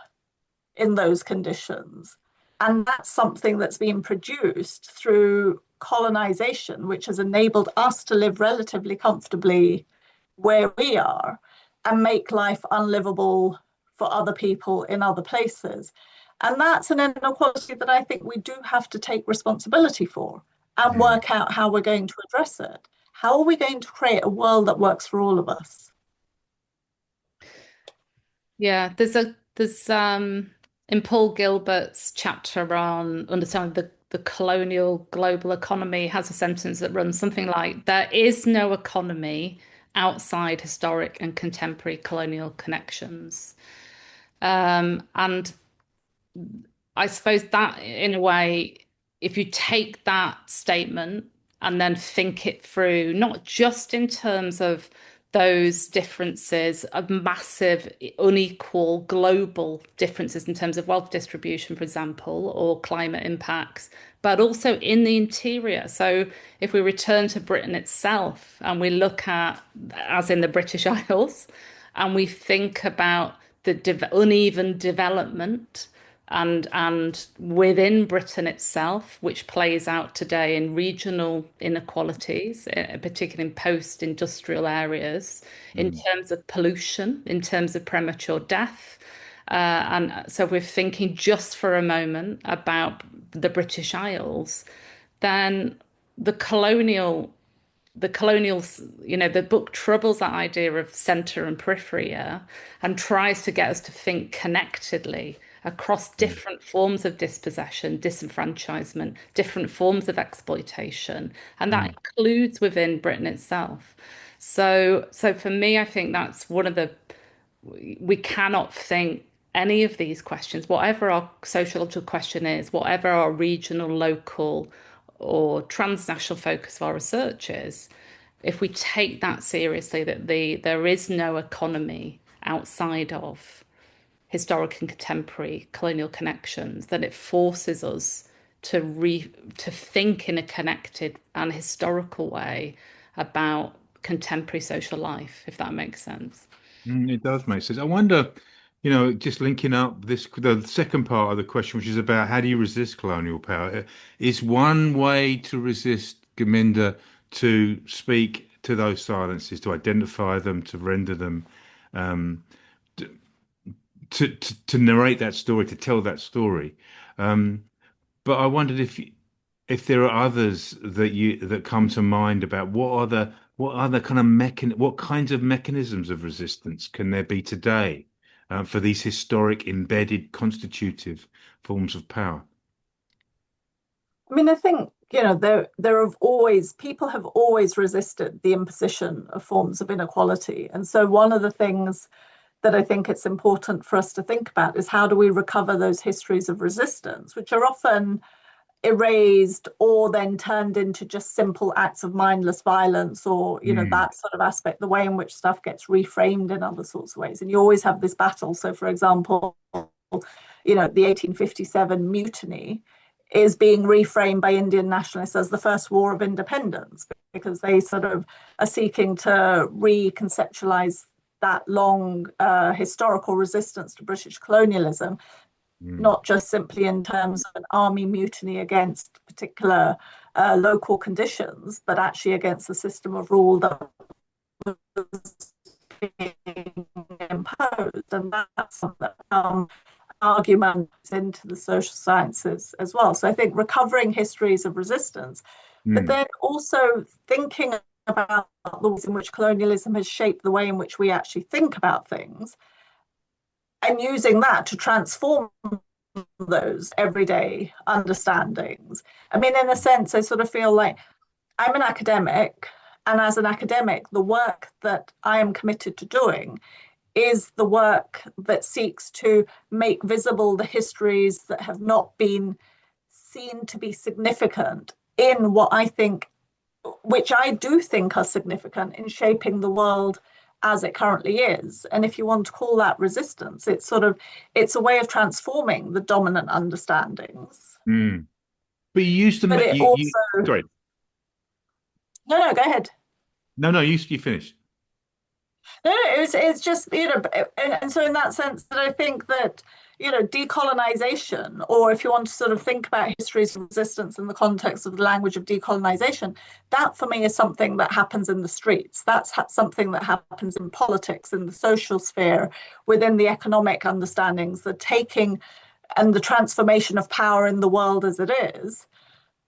in those conditions. And that's something that's been produced through colonization, which has enabled us to live relatively comfortably where we are and make life unlivable for other people in other places. And that's an inequality that I think we do have to take responsibility for and work out how we're going to address it. How are we going to create a world that works for all of us? Yeah, there's In Paul Gilbert's chapter on understanding the colonial global economy has a sentence that runs something like, there is no economy outside historic and contemporary colonial connections. And I suppose that, in a way, if you take that statement and then think it through, not just in terms of those differences of massive, unequal global differences in terms of wealth distribution, for example, or climate impacts, but also in the interior. So if we return to Britain itself and we look at, as in the British Isles, and we think about the uneven development and within Britain itself, which plays out today in regional inequalities, particularly in post-industrial areas, in terms of pollution, in terms of premature death. And so we're thinking just for a moment about the British Isles, then the colonial colonials, the book troubles that idea of centre and periphery and tries to get us to think connectedly across different forms of dispossession, disenfranchisement, different forms of exploitation, and that includes within Britain itself. So for me, I think that's one of we cannot think any of these questions, whatever our sociological question is, whatever our regional, local, or transnational focus of our research is, if we take that seriously, that there is no economy outside of historic and contemporary colonial connections, then it forces us to think in a connected and historical way about contemporary social life, if that makes sense. It does make sense. I wonder, just linking up the second part of the question, which is about how do you resist colonial power? Is one way to resist, Gurminder, to speak to those silences, to identify them, to render them, to narrate that story, to tell that story. But I wondered if there are others that come to mind about what kinds of mechanisms of resistance can there be today for these historic embedded constitutive forms of power? I mean, I think, people have always resisted the imposition of forms of inequality. And so one of the things that I think it's important for us to think about is how do we recover those histories of resistance, which are often erased or then turned into just simple acts of mindless violence, or that sort of aspect, the way in which stuff gets reframed in other sorts of ways. And you always have this battle. So for example, the 1857 mutiny is being reframed by Indian nationalists as the first war of independence, because they sort of are seeking to reconceptualize that long historical resistance to British colonialism, not just simply in terms of an army mutiny against particular local conditions, but actually against the system of rule that was being imposed. And that's something arguments into the social sciences as well. So I think recovering histories of resistance, but then also thinking about the ways in which colonialism has shaped the way in which we actually think about things, and using that to transform those everyday understandings. I mean, in a sense, I sort of feel like I'm an academic, and as an academic, the work that I am committed to doing is the work that seeks to make visible the histories that have not been seen to be significant in which I do think are significant in shaping the world as it currently is. And if you want to call that resistance, it's a way of transforming the dominant understandings. But you used to but make it also sorry. No, go ahead. No, you finished. No, it's just, and so in that sense that I think that, decolonization, or if you want to sort of think about histories of resistance in the context of the language of decolonization, that for me is something that happens in the streets. That's something that happens in politics, in the social sphere, within the economic understandings, the taking and the transformation of power in the world as it is.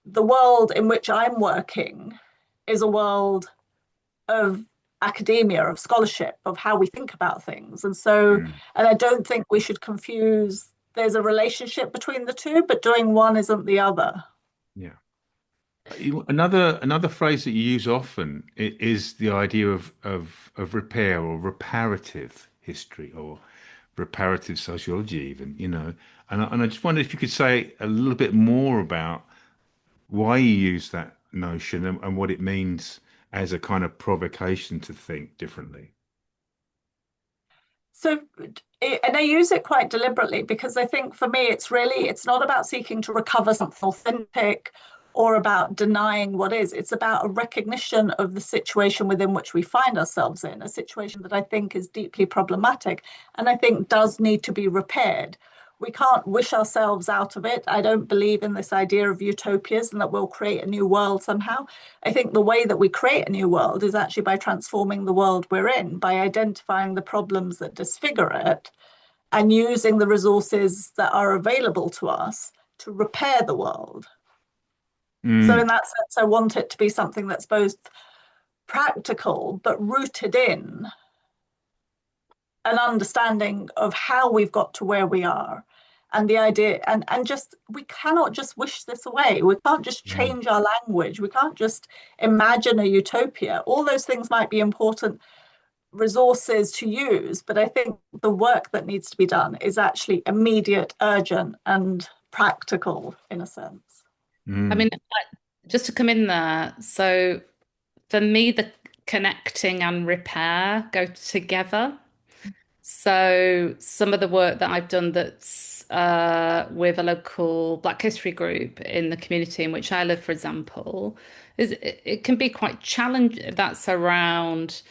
The world in which I'm working is a world of academia, of scholarship, of how we think about things. And so, and I don't think we should confuse there's a relationship between the two, but doing one isn't the other. Yeah. Another phrase that you use often is the idea of repair or reparative history or reparative sociology even, And I just wondered if you could say a little bit more about why you use that notion and what it means as a kind of provocation to think differently. So, and I use it quite deliberately because I think for me, it's not about seeking to recover something authentic or about denying what is. It's about a recognition of the situation within which we find ourselves in, a situation that I think is deeply problematic and I think does need to be repaired. We can't wish ourselves out of it. I don't believe in this idea of utopias and that we'll create a new world somehow. I think the way that we create a new world is actually by transforming the world we're in, by identifying the problems that disfigure it and using the resources that are available to us to repair the world. So in that sense, I want it to be something that's both practical but rooted in an understanding of how we've got to where we are and the idea and just we cannot just wish this away. We can't just change our language. We can't just imagine a utopia. All those things might be important resources to use, but I think the work that needs to be done is actually immediate, urgent, and practical in a sense. I mean, just to come in there, so for me, the connecting and repair go together. So some of the work that I've done that's with a local Black history group in the community in which I live, for example, is it can be quite challenging. That's around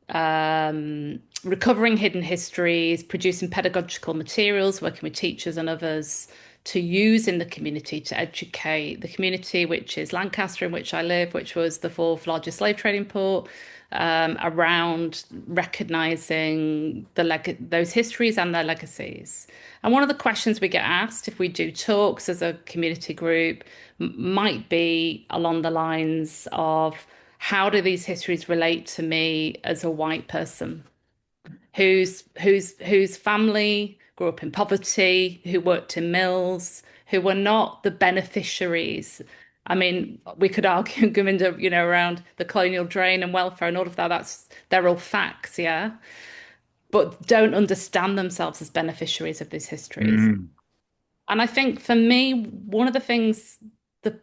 recovering hidden histories, producing pedagogical materials, working with teachers and others to use in the community to educate the community, which is Lancaster, in which I live, which was the fourth largest slave trading port, around recognizing those histories and their legacies. And one of the questions we get asked if we do talks as a community group might be along the lines of, how do these histories relate to me as a white person whose family grew up in poverty, who worked in mills, who were not the beneficiaries? I mean, we could argue, Gurminder, around the colonial drain and welfare and all of that. They're all facts, yeah, but don't understand themselves as beneficiaries of these histories. And I think for me, one of the things that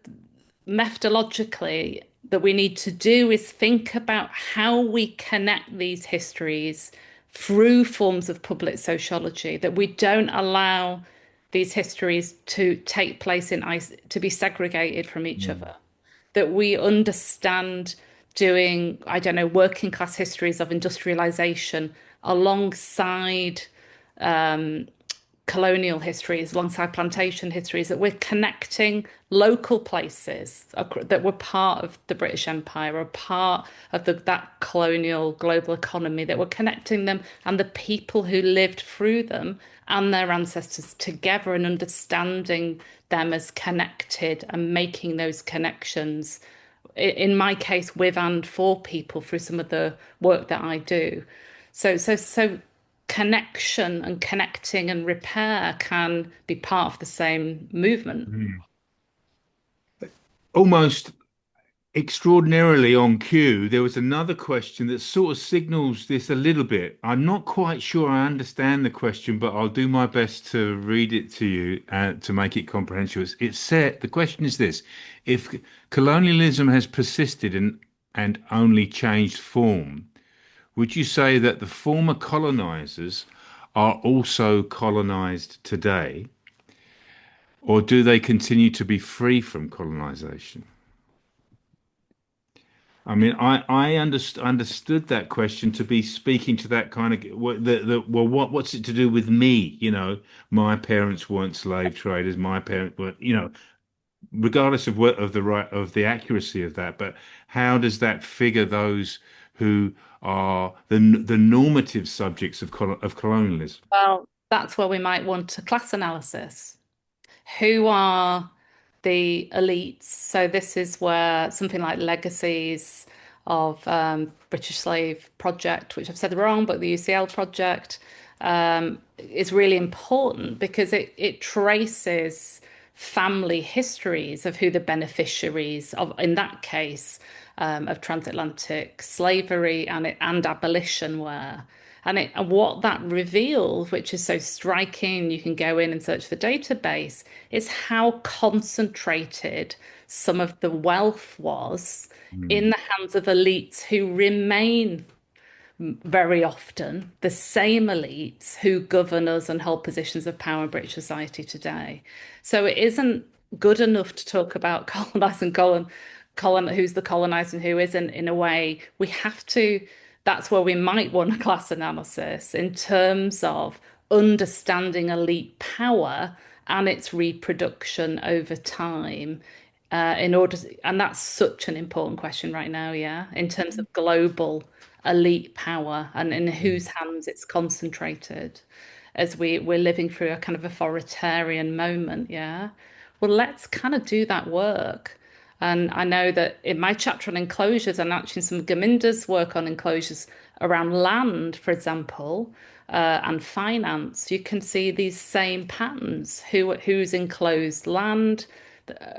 methodologically that we need to do is think about how we connect these histories through forms of public sociology, that we don't allow these histories to take place to be segregated from each other, that we understand doing, I don't know, working class histories of industrialisation alongside colonial histories, alongside plantation histories, that we're connecting local places that were part of the British Empire or part of that colonial global economy, that we're connecting them and the people who lived through them and their ancestors together and understanding them as connected and making those connections, in my case, with and for people through some of the work that I do. So connection and connecting and repair can be part of the same movement. Almost extraordinarily on cue, there was another question that sort of signals this a little bit. I'm not quite sure I understand the question, but I'll do my best to read it to you to make it comprehensible. It said, the question is this: if colonialism has persisted and only changed form, would you say that the former colonizers are also colonized today, or do they continue to be free from colonization? I mean, I understood that question to be speaking to that kind of what's it to do with me? My parents weren't slave traders. My parents were, regardless of the accuracy of that. But how does that figure those who are the normative subjects of colonialism? Well, that's where we might want a class analysis. Who are the elites? So this is where something like legacies of British Slave Project, which I've said wrong, but the UCL project, is really important because it traces family histories of who the beneficiaries of, in that case, of transatlantic slavery and abolition were. And what that reveals, which is so striking, you can go in and search the database, is how concentrated some of the wealth was in the hands of elites who remain very often the same elites who govern us and hold positions of power in British society today. So it isn't good enough to talk about colonise and who's the colonized and who isn't. In a way, we have to, that's where we might want a class analysis in terms of understanding elite power and its reproduction over time. And that's such an important question right now, yeah, in terms of global elite power and in whose hands it's concentrated as we're living through a kind of authoritarian moment, yeah. Well, let's kind of do that work. And I know that in my chapter on enclosures and actually some of Gurminder's work on enclosures around land, for example, and finance, you can see these same patterns. Who's enclosed land?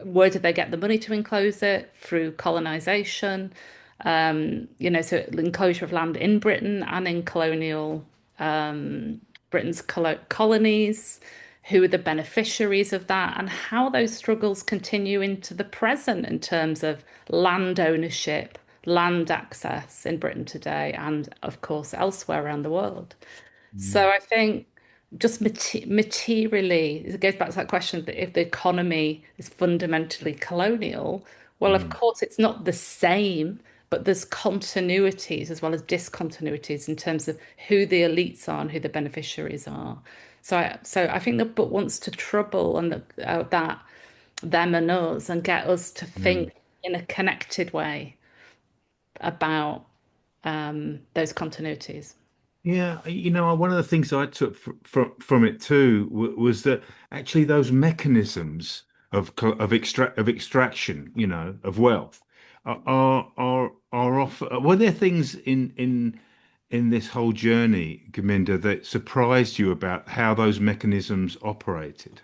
Where did they get the money to enclose it? Through colonization. So enclosure of land in Britain and in colonial Britain's colonies, who are the beneficiaries of that, and how those struggles continue into the present in terms of land ownership, land access in Britain today, and of course elsewhere around the world. So I think just materially, it goes back to that question that if the economy is fundamentally colonial, well, of course, it's not the same, but there's continuities as well as discontinuities in terms of who the elites are and who the beneficiaries are. So I think the book wants to trouble and that them and us and get us to think in a connected way about those continuities. Yeah, one of the things I took from it too was that actually those mechanisms of extraction, of wealth, are often. Were there things in this whole journey, Gurminder, that surprised you about how those mechanisms operated?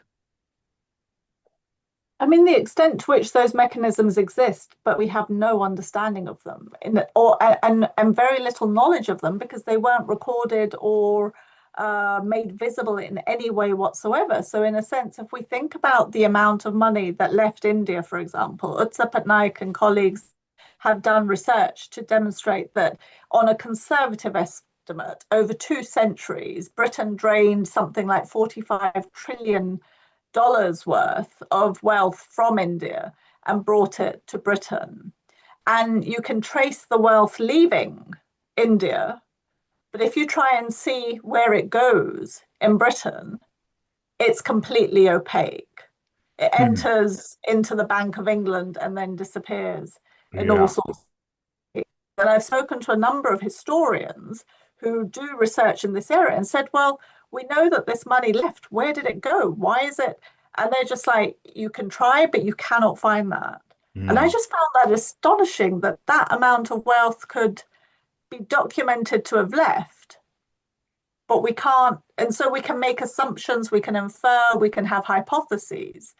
I mean, the extent to which those mechanisms exist, but we have no understanding of them, and very little knowledge of them because they weren't recorded or made visible in any way whatsoever. So, in a sense, if we think about the amount of money that left India, for example, Utsa Patnaik and colleagues have done research to demonstrate that, on a conservative estimate, over 2 centuries, Britain drained something like $45 trillion worth of wealth from India and brought it to Britain. And you can trace the wealth leaving India, but if you try and see where it goes in Britain, it's completely opaque. It enters into the Bank of England and then disappears in all Yeah. sorts of ways. And I've spoken to a number of historians who do research in this area and said, well, we know that this money left. Where did it go? Why is it? And they're just like, you can try, but you cannot find that. And I just found that astonishing that that amount of wealth could be documented to have left, but we can't. And so we can make assumptions, we can infer, we can have hypotheses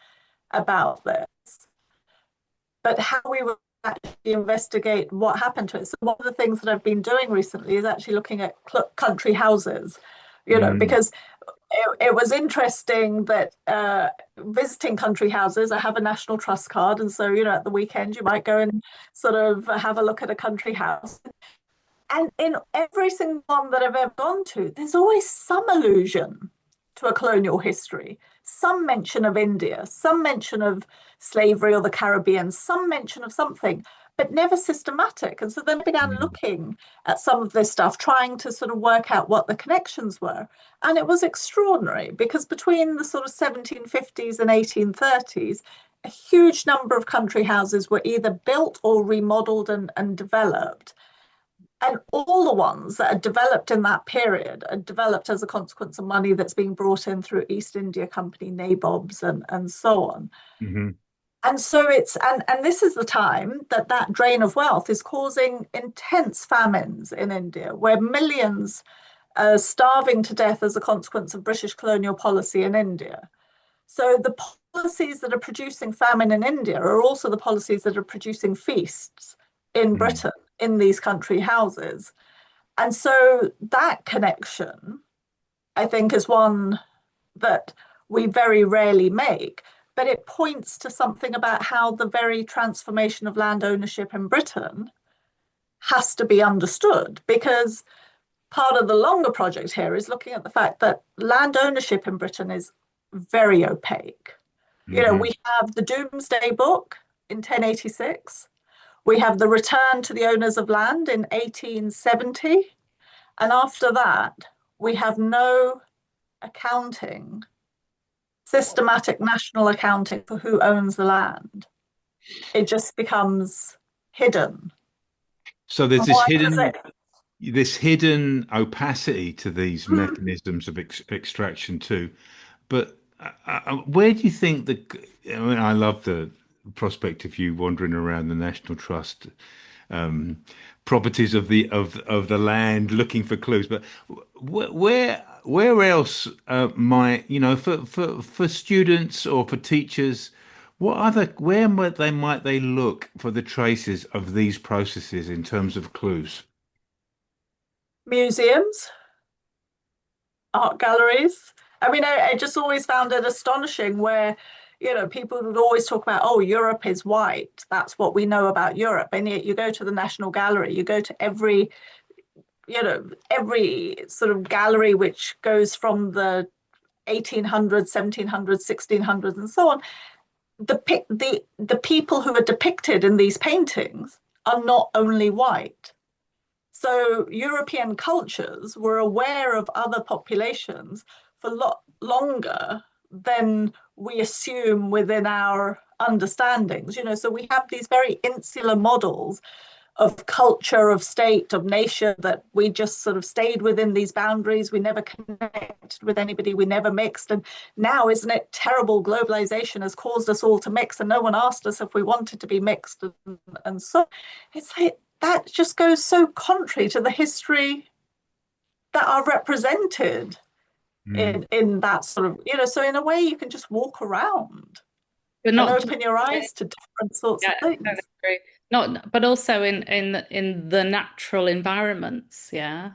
about this. But how we will actually investigate what happened to it. So one of the things that I've been doing recently is actually looking at country houses, because it was interesting that visiting country houses, I have a National Trust card. And so, at the weekend, you might go and sort of have a look at a country house. And in every single one that I've ever gone to, there's always some allusion to a colonial history, some mention of India, some mention of slavery or the Caribbean, some mention of something, but never systematic. And so then I began looking at some of this stuff, trying to sort of work out what the connections were. And it was extraordinary because between the sort of 1750s and 1830s, a huge number of country houses were either built or remodeled and developed. And all the ones that are developed in that period are developed as a consequence of money that's being brought in through East India Company nabobs and so on. And so and this is the time that drain of wealth is causing intense famines in India, where millions starving to death as a consequence of British colonial policy in India. So the policies that are producing famine in India are also the policies that are producing feasts in Mm. Britain, in these country houses. And so that connection, I think, is one that we very rarely make, but it points to something about how the very transformation of land ownership in Britain has to be understood, because part of the longer project here is looking at the fact that land ownership in Britain is very opaque. You know, Hmm. we have the Domesday Book in 1086, we have the Return to the Owners of Land in 1870, and after that, we have no accounting, systematic national accounting for who owns the land. It just becomes hidden. So there's And why does it? this hidden opacity to these Mm, mechanisms of extraction too. But where do you think I mean, I love the prospect of you wandering around the National Trust um, properties of the land looking for clues. But where else might for students or for teachers, what other where might they look for the traces of these processes in terms of clues? museums, art galleries. I mean, I just always found it astonishing where, you know, people would always talk about, oh, Europe is white. That's what we know about Europe. And yet you go to the National Gallery, you go to every, you know, every sort of gallery which goes from the 1800s, 1700s, 1600s, and so on. The people who are depicted in these paintings are not only white. So European cultures were aware of other populations for a lot longer than we assume within our understandings. You know, so we have these very insular models of culture, of state, of nation, that we just sort of stayed within these boundaries. We never connected with anybody, we never mixed. And now, isn't it terrible? Globalization has caused us all to mix, and no one asked us if we wanted to be mixed. And so it's like that just goes so contrary to the history that are represented Mm. in that sort of, you know, so in a way you can just walk around But and not just open your eyes to different sorts yeah, of I totally things. agree. Not, but also in the natural environments, yeah.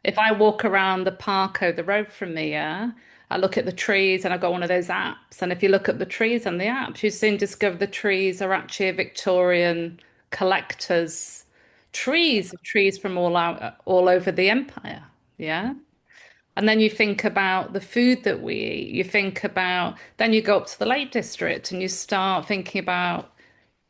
If I walk around the park over the road from me, yeah, I look at the trees and I've got one of those apps. And if you look at the trees on the apps, you soon discover the trees are actually a Victorian collector's trees of trees from all over the empire. Yeah. And then you think about the food that we eat. You think about, then you go up to the Lake District and you start thinking about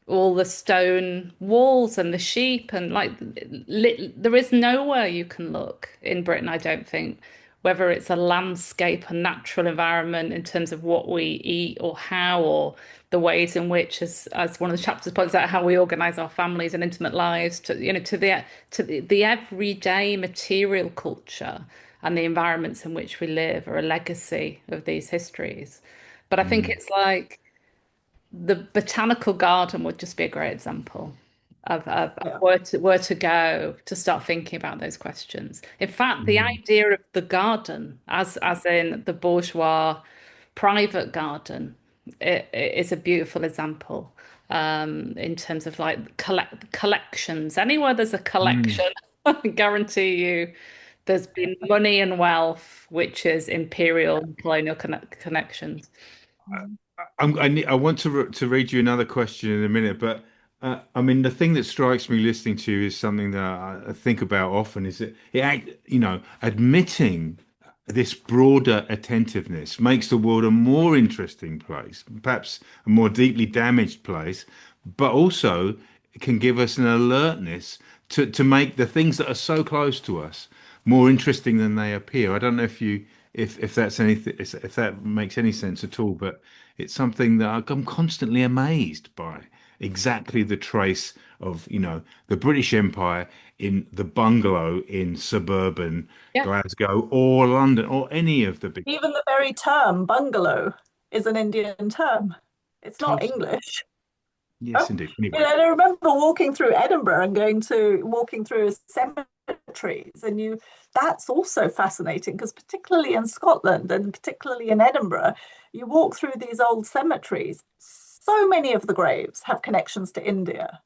all the stone walls and the sheep and like there is nowhere you can look in Britain, I don't think, whether it's a landscape, a natural environment in terms of what we eat or how, or the ways in which, as one of the chapters points out, how we organize our families and intimate lives, to the everyday material culture and the environments in which we live are a legacy of these histories. But I think Mm. it's like the botanical garden would just be a great example of Yeah. where to go to start thinking about those questions. In fact, the Mm. idea of the garden, as in the bourgeois private garden, it is a beautiful example in terms of like collections. Anywhere there's a Mm. collection, I guarantee you there's been money and wealth, which is imperial and colonial connections. I want to read you another question in a minute, but I mean, the thing that strikes me listening to you is something that I think about often is that admitting this broader attentiveness makes the world a more interesting place, perhaps a more deeply damaged place, but also can give us an alertness to make the things that are so close to us more interesting than they appear. I don't know if that's anything if that makes any sense at all, but it's something that I'm constantly amazed by. Exactly the trace of, the British Empire in the bungalow in suburban Yeah. Glasgow or London or any of the big Even the very term bungalow is an Indian term. It's not totally. English. Yes, Oh, indeed. you Anyway, know, and I remember walking through Edinburgh and walking through cemeteries, and that's also fascinating because particularly in Scotland and particularly in Edinburgh, you walk through these old cemeteries. So many of the graves have connections to India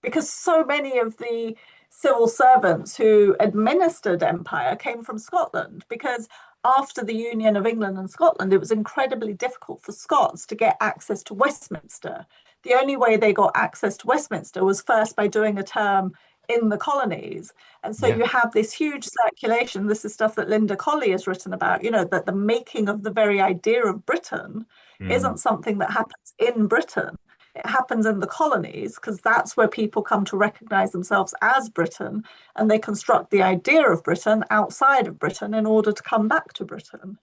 because so many of the civil servants who administered empire came from Scotland because after the union of England and Scotland, it was incredibly difficult for Scots to get access to Westminster. The only way they got access to Westminster was first by doing a term in the colonies. And so yeah. you have this huge circulation. This is stuff that Linda Colley has written about, that the making of the very idea of Britain Mm. isn't something that happens in Britain. It happens in the colonies because that's where people come to recognize themselves as Britain, and they construct the idea of Britain outside of Britain in order to come back to Britain.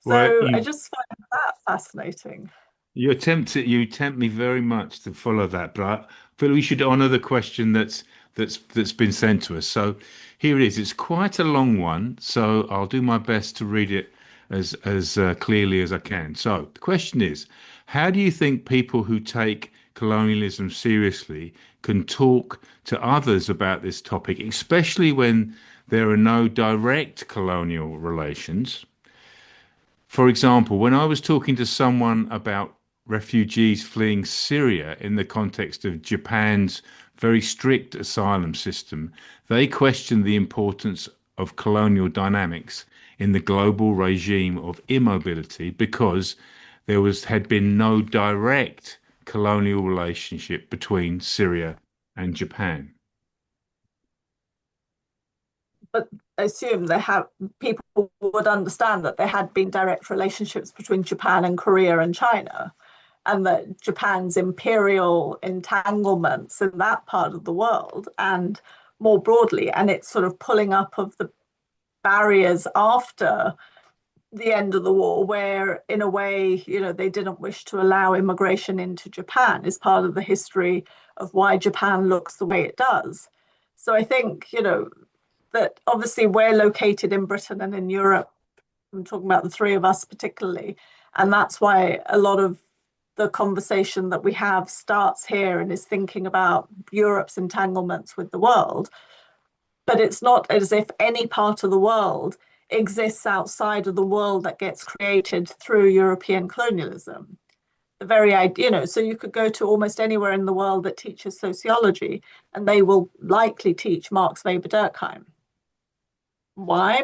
Well, So I just find that fascinating. you tempt me very much to follow that, but I feel we should honor the question that's been sent to us. So here it is. It's quite a long one, so I'll do my best to read it as clearly as I can. So the question is, how do you think people who take colonialism seriously can talk to others about this topic, especially when there are no direct colonial relations? For example, when I was talking to someone about refugees fleeing Syria in the context of Japan's very strict asylum system, they questioned the importance of colonial dynamics in the global regime of immobility because had been no direct colonial relationship between Syria and Japan. But I assume people would understand that there had been direct relationships between Japan and Korea and China, and that Japan's imperial entanglements in that part of the world and more broadly, and it's sort of pulling up of the barriers after the end of the war, where in a way, they didn't wish to allow immigration into Japan, is part of the history of why Japan looks the way it does. So I think, that obviously we're located in Britain and in Europe. I'm talking about the three of us particularly. And that's why a lot of the conversation that we have starts here and is thinking about Europe's entanglements with the world. But it's not as if any part of the world exists outside of the world that gets created through European colonialism. The very idea, so you could go to almost anywhere in the world that teaches sociology, and they will likely teach Marx Weber Durkheim. Why?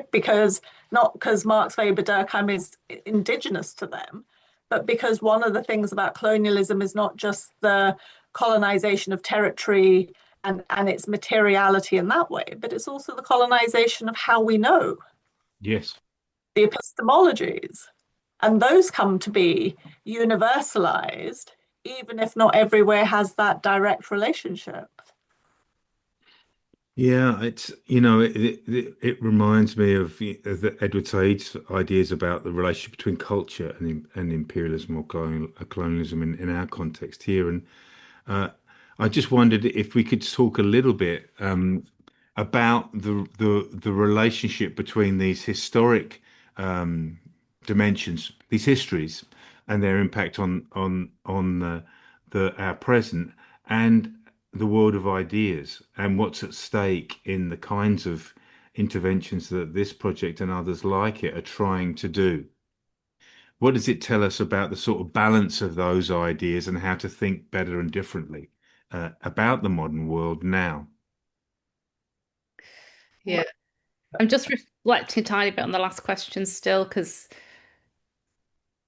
Not because Marx Weber Durkheim is indigenous to them, but because one of the things about colonialism is not just the colonization of territory and its materiality in that way, but it's also the colonization of how we know, Yes. the epistemologies. And those come to be universalized, even if not everywhere has that direct relationship. Yeah, it reminds me of Edward Said's ideas about the relationship between culture and imperialism or colonialism in our context here. And uh, I just wondered if we could talk a little bit about the relationship between these historic dimensions, these histories, and their impact on the our present and the world of ideas and what's at stake in the kinds of interventions that this project and others like it are trying to do. What does it tell us about the sort of balance of those ideas and how to think better and differently about the modern world now? Yeah. I'm just reflecting a tiny bit on the last question still, because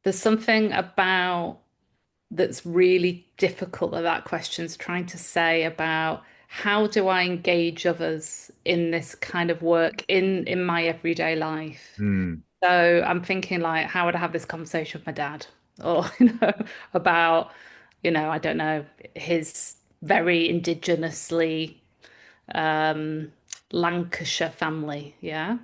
there's something about that's really difficult that question's trying to say about how do I engage others in this kind of work in my everyday life. Hmm. So I'm thinking like, how would I have this conversation with my dad? Or, about, I don't know, his very indigenously Lancashire family. Yeah.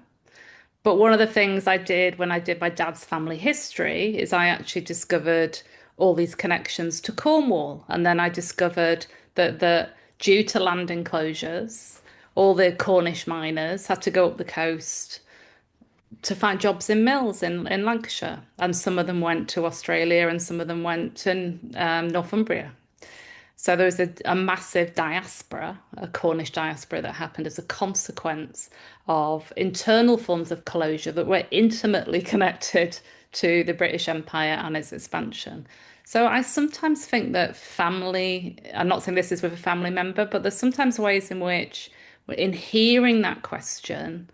But one of the things I did when I did my dad's family history is I actually discovered all these connections to Cornwall. And then I discovered that due to land enclosures, all the Cornish miners had to go up the coast to find jobs in mills in Lancashire. And some of them went to Australia and some of them went to Northumbria. So there was a massive diaspora, a Cornish diaspora that happened as a consequence of internal forms of closure that were intimately connected to the British Empire and its expansion. So I sometimes think that family, I'm not saying this is with a family member, but there's sometimes ways in which, in hearing that question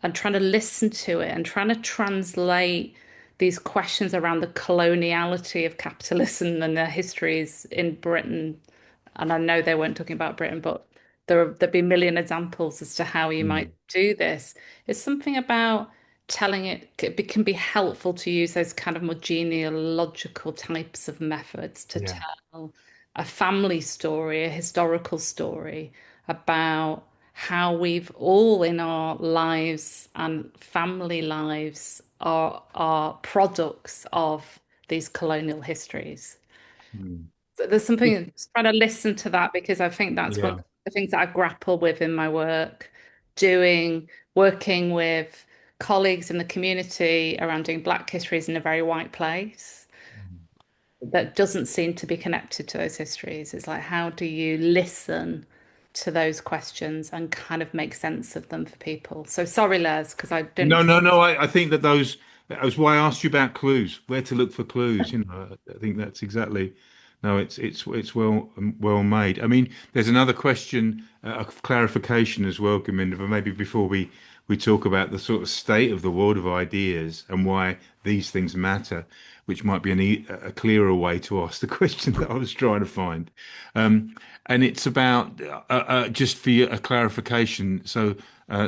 and trying to listen to it and trying to translate these questions around the coloniality of capitalism and their histories in Britain. And I know they weren't talking about Britain, but there'd be a million examples as to how you might do this. It's something about telling it can be helpful to use those kind of more genealogical types of methods to Yeah. tell a family story, a historical story about how we've all in our lives and family lives are products of these colonial histories. Mm. So there's something trying to listen to that, because I think that's one Yeah. of the things that I grapple with in my work, working with colleagues in the community around doing Black histories in a very white place that doesn't seem to be connected to those histories. It's like, how do you listen to those questions and kind of make sense of them for people? So sorry, Les, because I No, didn't. no, no. I think that that was why I asked you about clues, where to look for clues. I think that's exactly. No, it's well made. I mean, there's another question of clarification as well, Gurminder, but maybe before we talk about the sort of state of the world of ideas and why these things matter, which might be a clearer way to ask the question that I was trying to find. And it's about just for a clarification. So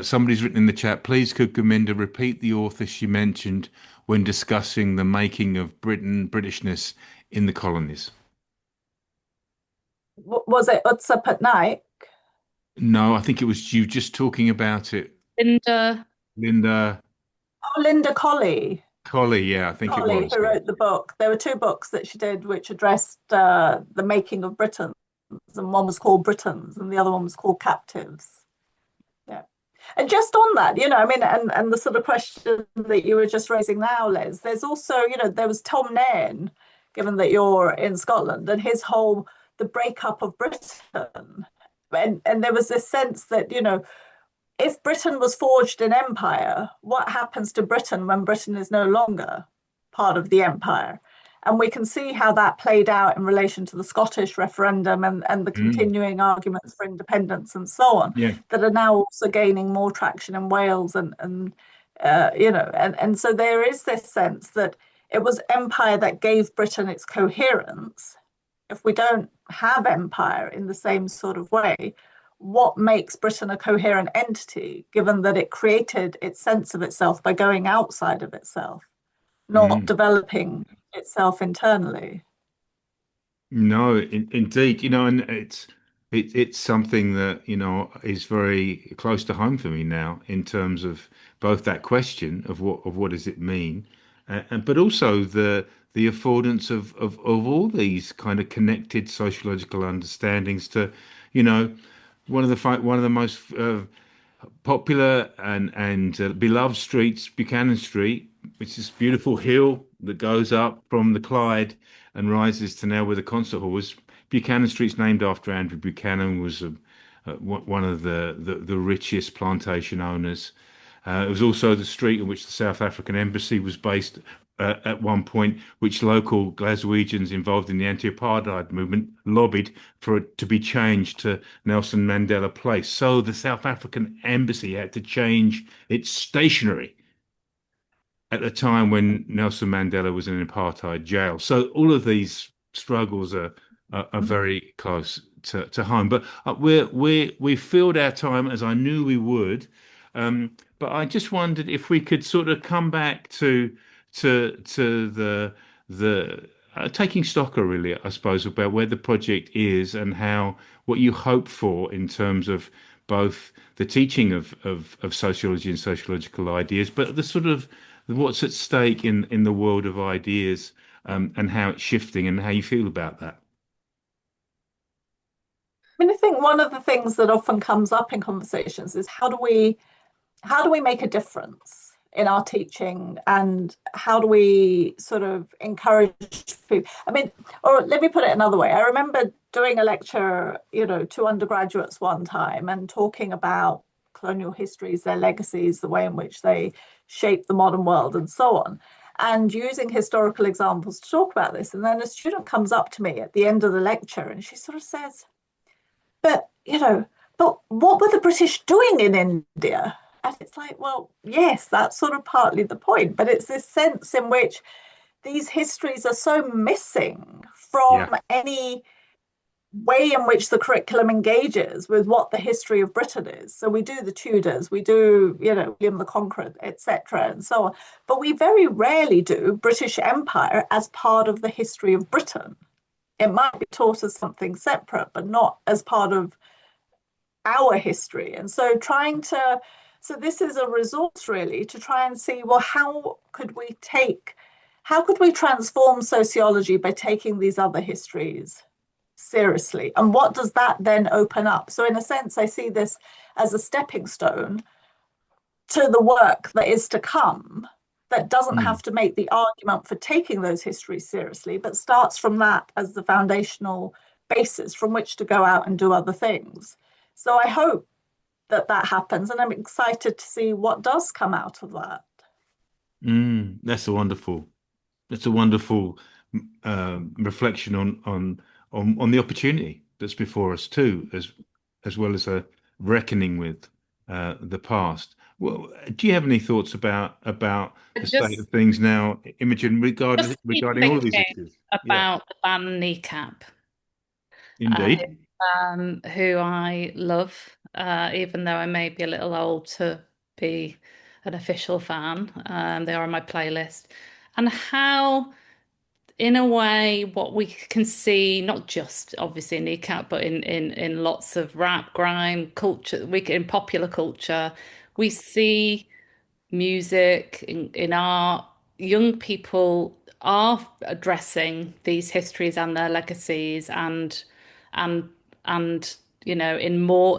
somebody's written in the chat, please could Gurminder repeat the author she mentioned when discussing the making of Britishness in the colonies? Was it Utsa Patnaik? No, I think it was you just talking about it, Linda, Linda Oh, Linda Colley. Colley. Yeah, I think it Colley, was. who Yeah. wrote the book. There were two books that she did which addressed the making of Britons, and one was called Britons, and the other one was called Captives. Yeah. And just on that, I mean, and the sort of question that you were just raising now, Liz, there's also, there was Tom Nairn, given that you're in Scotland, and his whole, the breakup of Britain. And there was this sense that, if Britain was forged in empire, what happens to Britain when Britain is no longer part of the empire? And we can see how that played out in relation to the Scottish referendum and the Mm, continuing arguments for independence and so on, yeah. that are now also gaining more traction in Wales and so there is this sense that it was empire that gave Britain its coherence. If we don't have empire in the same sort of way, what makes Britain a coherent entity, given that it created its sense of itself by going outside of itself, not Mm. developing itself internally? No, indeed, and it's something that, is very close to home for me now in terms of both that question of what does it mean, but also the affordance of all these kind of connected sociological understandings to, you know, one of the most popular and beloved streets, Buchanan Street, which is this beautiful hill that goes up from the Clyde and rises to now where the concert hall was. Buchanan Street's named after Andrew Buchanan, was one of the richest plantation owners. It was also the street in which the South African embassy was based at one point, which local Glaswegians involved in the anti-apartheid movement lobbied for it to be changed to Nelson Mandela Place. So the South African embassy had to change its stationery at the time when Nelson Mandela was in an apartheid jail. So all of these struggles are very close to home. But we filled our time as I knew we would. But I just wondered if we could sort of come back to the taking stock, really, I suppose, about where the project is and how what you hope for in terms of both the teaching of sociology and sociological ideas, but the sort of what's at stake in the world of ideas, and how it's shifting and how you feel about that. I mean, I think one of the things that often comes up in conversations is how do we make a difference in our teaching, and how do we sort of encourage people? I mean, or let me put it another way. I remember doing a lecture, to undergraduates one time and talking about colonial histories, their legacies, the way in which they shape the modern world, and so on, and using historical examples to talk about this. And then a student comes up to me at the end of the lecture and she sort of says, but what were the British doing in India? And it's like, well, yes, that's sort of partly the point, but it's this sense in which these histories are so missing from any way in which the curriculum engages with what the history of Britain is. So we do the Tudors, we do, William the Conqueror, etc., and so on. But we very rarely do British Empire as part of the history of Britain. It might be taught as something separate, but not as part of our history. And so this is a resource really to try and see, well, how could we transform sociology by taking these other histories seriously? And what does that then open up? So in a sense, I see this as a stepping stone to the work that is to come, that doesn't have to make the argument for taking those histories seriously, but starts from that as the foundational basis from which to go out and do other things. So I hope that happens, and I'm excited to see what does come out of that. That's a wonderful reflection on the opportunity that's before us too, as well as a reckoning with the past. Well, do you have any thoughts about the state of things now, Imogen, regarding all of these issues? About the band Kneecap. Indeed. Who I love, even though I may be a little old to be an official fan. They are on my playlist. And how, in a way, what we can see, not just obviously in Kneecap, but in lots of rap, grime culture, in popular culture, we see music, in art, young people are addressing these histories and their legacies, and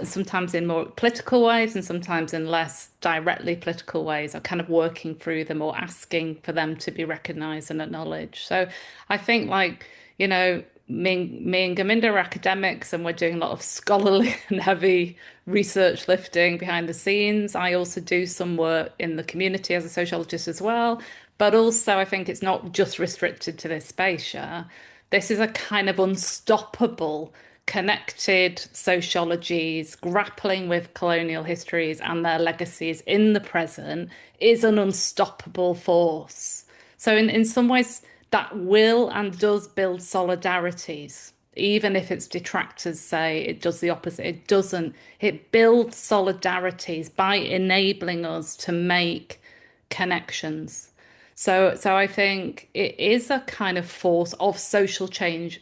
sometimes in more political ways and sometimes in less directly political ways, are kind of working through them or asking for them to be recognized and acknowledged. So I think, me and Gurminder are academics, and we're doing a lot of scholarly and heavy research lifting behind the scenes. I also do some work in the community as a sociologist as well. But also, I think it's not just restricted to this space. Yeah? This is a kind of unstoppable, connected sociologies, grappling with colonial histories and their legacies in the present is an unstoppable force. So in some ways, that will and does build solidarities, even if its detractors say it does the opposite. It doesn't. It builds solidarities by enabling us to make connections. So I think it is a kind of force of social change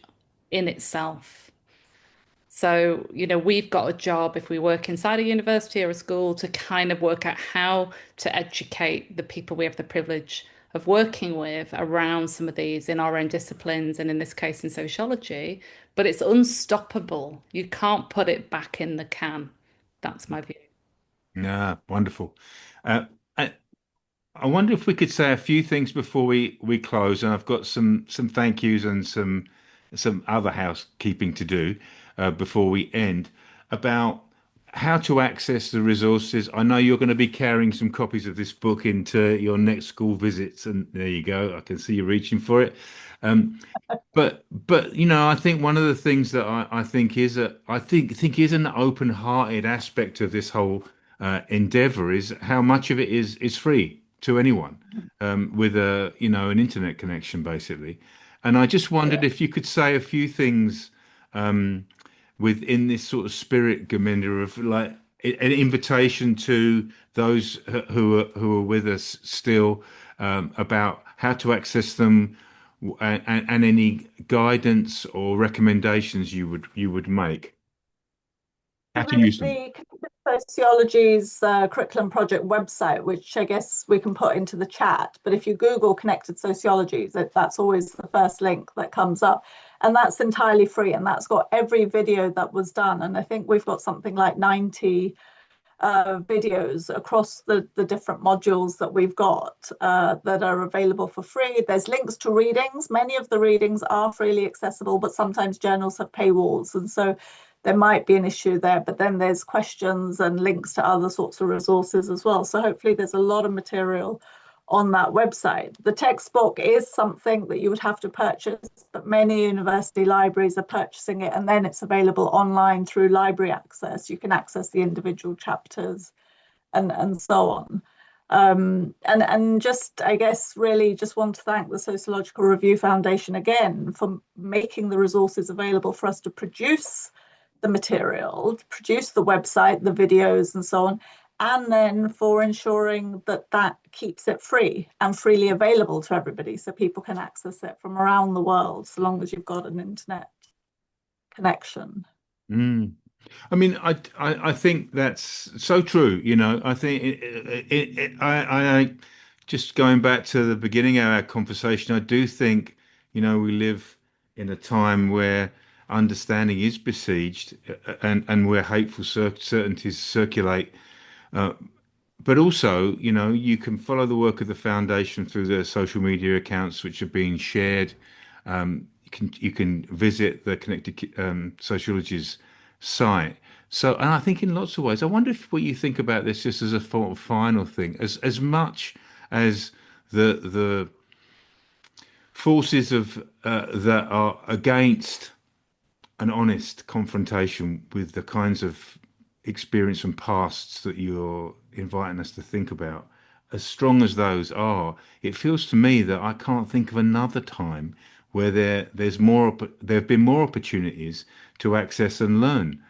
in itself. So, we've got a job, if we work inside a university or a school, to kind of work out how to educate the people we have the privilege of working with around some of these in our own disciplines, and in this case in sociology. But it's unstoppable. You can't put it back in the can. That's my view. Yeah, wonderful. I wonder if we could say a few things before we close, and I've got some thank yous and some other housekeeping to do before we end, about how to access the resources. I know you're going to be carrying some copies of this book into your next school visits, and there you go. I can see you reaching for it. But I think one of the things that I think is an open-hearted aspect of this whole endeavor is how much of it is free to anyone with an internet connection, basically. And I just wondered if you could say a few things within this sort of spirit, Gurminder, of like an invitation to those who are with us still, about how to access them, and any guidance or recommendations you would make. How to use them. The Connected Sociologies Curriculum Project website, which I guess we can put into the chat, but if you Google Connected Sociologies, that's always the first link that comes up. And that's entirely free, and that's got every video that was done. And I think we've got something like 90 videos across the different modules that we've got that are available for free. There's links to readings. Many of the readings are freely accessible, but sometimes journals have paywalls, and so there might be an issue there. But then there's questions and links to other sorts of resources as well. So hopefully there's a lot of material on that website. The textbook is something that you would have to purchase, but many university libraries are purchasing it, and then it's available online through library access. You can access the individual chapters and so on. And just, I guess, really just want to thank the Sociological Review Foundation again for making the resources available for us to produce the material, to produce the website, the videos, and so on, and then for ensuring that that keeps it free and freely available to everybody so people can access it from around the world, so long as you've got an internet connection. Mm. I mean, I think that's so true. I think I just going back to the beginning of our conversation, I do think, we live in a time where understanding is besieged, and where hateful certainties circulate. But also, you can follow the work of the foundation through the social media accounts which are being shared. You can visit the Connected Sociologies site. So, and I think in lots of ways, I wonder what you think about this just as a final thing, as much as the forces of that are against an honest confrontation with the kinds of experience and pasts that you're inviting us to think about, as strong as those are, it feels to me that I can't think of another time where there have been more opportunities to access and learn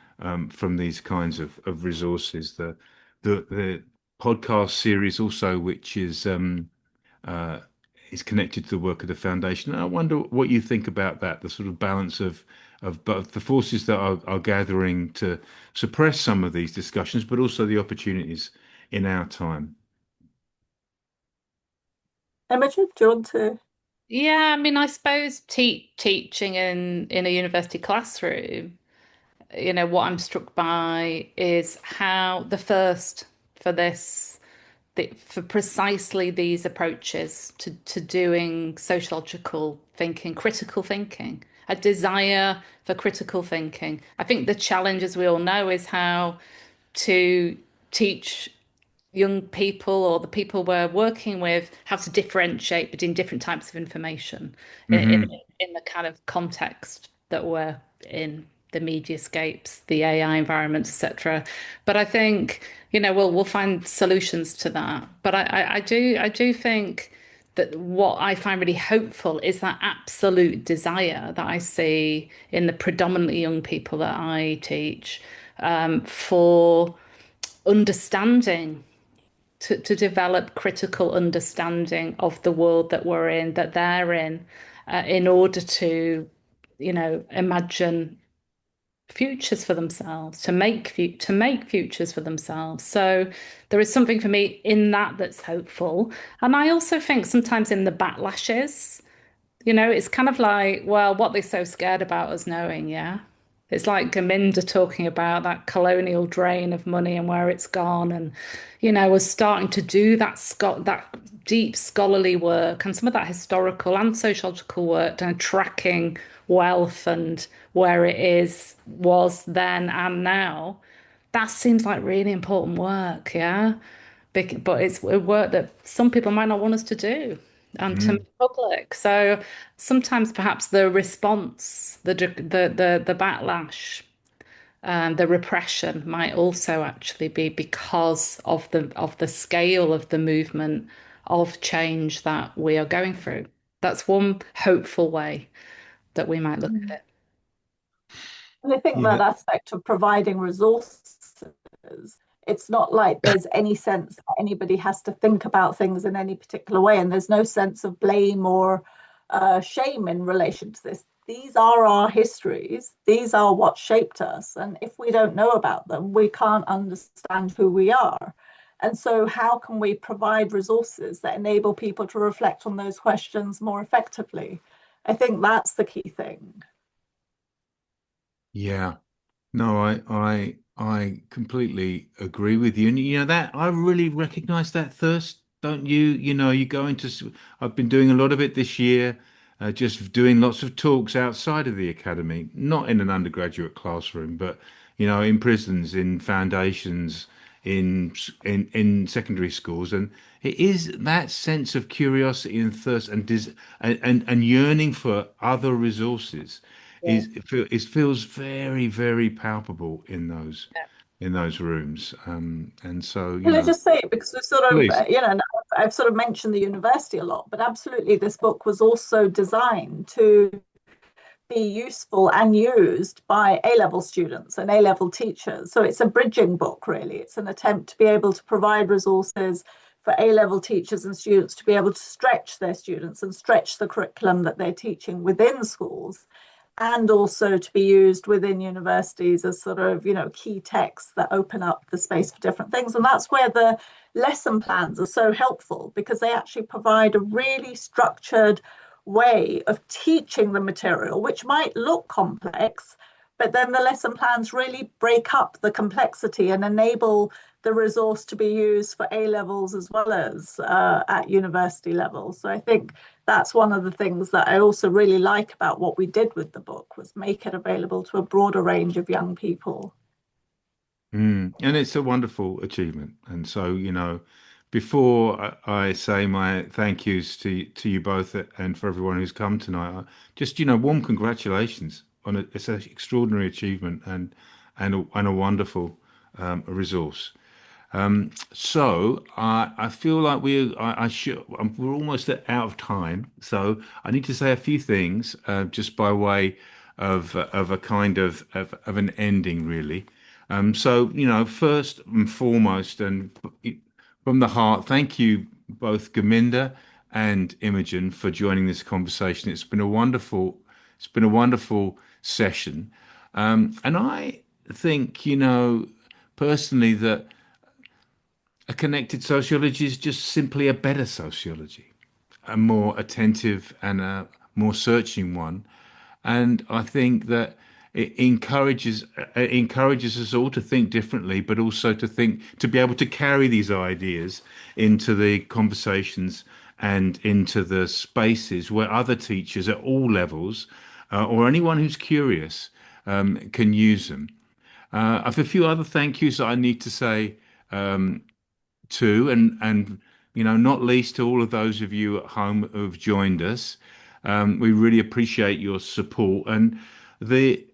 from these kinds of resources. The podcast series also, which is connected to the work of the foundation. And I wonder what you think about that, the sort of balance of both the forces that are gathering to suppress some of these discussions, but also the opportunities in our time. Imogen, do you want to? Yeah, I mean, I suppose teaching in a university classroom, what I'm struck by is how the first for this, for precisely these approaches to doing sociological thinking, critical thinking, a desire for critical thinking. I think the challenge, as we all know, is how to teach young people or the people we're working with how to differentiate between different types of information in the kind of context that we're in, the mediascapes, the AI environments, etc. But I think, we'll find solutions to that. But I do think that what I find really hopeful is that absolute desire that I see in the predominantly young people that I teach, for understanding, to develop critical understanding of the world that we're in, that they're in order to, imagine futures for themselves, to make futures for themselves. So there is something for me in that that's hopeful. And I also think sometimes in the backlashes, it's kind of like, well, what they're so scared about us knowing, yeah. It's like Gurminder talking about that colonial drain of money and where it's gone, and was starting to do that deep scholarly work and some of that historical and sociological work and tracking wealth and where it was then and now. That seems like really important work, yeah. But it's a work that some people might not want us to do and to make public. So sometimes perhaps the response, the backlash, the repression might also actually be because of the scale of the movement of change that we are going through. That's one hopeful way that we might look at it. And I think Yeah. that aspect of providing resources, it's not like there's any sense that anybody has to think about things in any particular way, and there's no sense of blame or shame in relation to this. These are our histories, these are what shaped us, and if we don't know about them, we can't understand who we are. And so, how can we provide resources that enable people to reflect on those questions more effectively? I think that's the key thing. Yeah. No, I completely agree with you. And you know that I really recognize that thirst, don't you? You know, you go into, I've been doing a lot of it this year, just doing lots of talks outside of the academy, not in an undergraduate classroom, but, you know, in prisons, in foundations, in secondary schools. And it is that sense of curiosity and thirst and and yearning for other resources it feels very, very palpable in those rooms. And so, you Can I know, just say, because we sort of, please. I've sort of mentioned the university a lot, but absolutely this book was also designed to be useful and used by A-level students and A-level teachers. So it's a bridging book, really. It's an attempt to be able to provide resources for A-level teachers and students to be able to stretch their students and stretch the curriculum that they're teaching within schools, and also to be used within universities as sort of, key texts that open up the space for different things. And that's where the lesson plans are so helpful, because they actually provide a really structured way of teaching the material, which might look complex, but then the lesson plans really break up the complexity and enable the resource to be used for A levels as well as at university level. So I think that's one of the things that I also really like about what we did with the book, was make it available to a broader range of young people. And it's a wonderful achievement. And so, you know, before I say my thank yous to you both and for everyone who's come tonight, just, you know, warm congratulations on it. It's an extraordinary achievement and a wonderful resource. So I feel like I should, we're almost out of time. So I need to say a few things just by way of a kind of an ending, really. So, you know, first and foremost, and from the heart, thank you both, Gurminder and Imogen, for joining this conversation. It's been a wonderful session, and I think, you know, personally that a connected sociology is just simply a better sociology, a more attentive and a more searching one. And I think that it encourages us all to think differently, but also to be able to carry these ideas into the conversations and into the spaces where other teachers at all levels, or anyone who's curious, can use them. I have a few other thank yous that I need to say too, and you know, not least to all of those of you at home who've joined us. We really appreciate your support. And the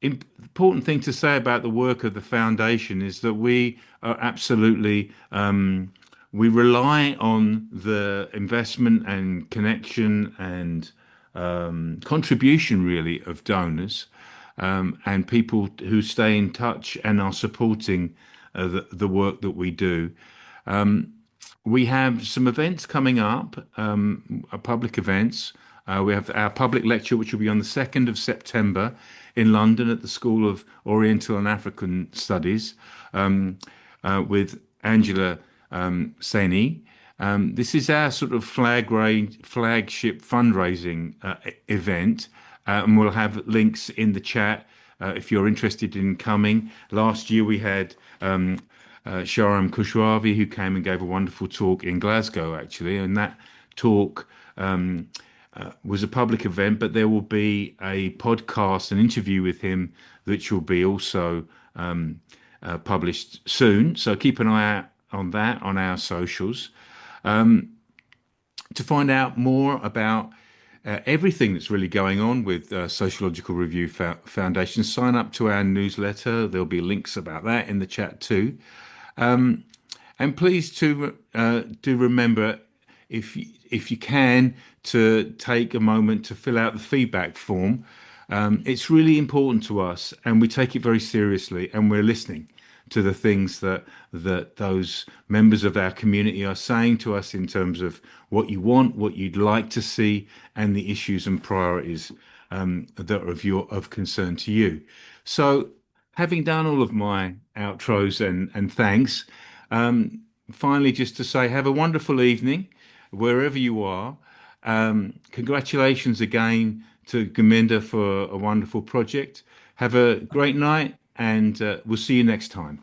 important thing to say about the work of the foundation is that we are absolutely we rely on the investment and connection and contribution really of donors and people who stay in touch and are supporting the work that we do. We have some events coming up, public events. We have our public lecture, which will be on the 2nd of September in London at the School of Oriental and African Studies with Angela Seni. This is our sort of flagship fundraising event, and we'll have links in the chat if you're interested in coming. Last year we had Sharam Kushwavi, who came and gave a wonderful talk in Glasgow, actually, and that talk was a public event, but there will be a podcast, an interview with him, which will be also published soon. So keep an eye out on that on our socials. To find out more about everything that's really going on with Sociological Review Foundation, sign up to our newsletter. There'll be links about that in the chat too. And please do remember, if you can, to take a moment to fill out the feedback form. It's really important to us, and we take it very seriously, and we're listening to the things that those members of our community are saying to us in terms of what you want, what you'd like to see, and the issues and priorities that are of concern to you. So, having done all of my outros and thanks, finally, just to say, have a wonderful evening wherever you are. Congratulations again to Gurminder for a wonderful project. Have a great night, and we'll see you next time.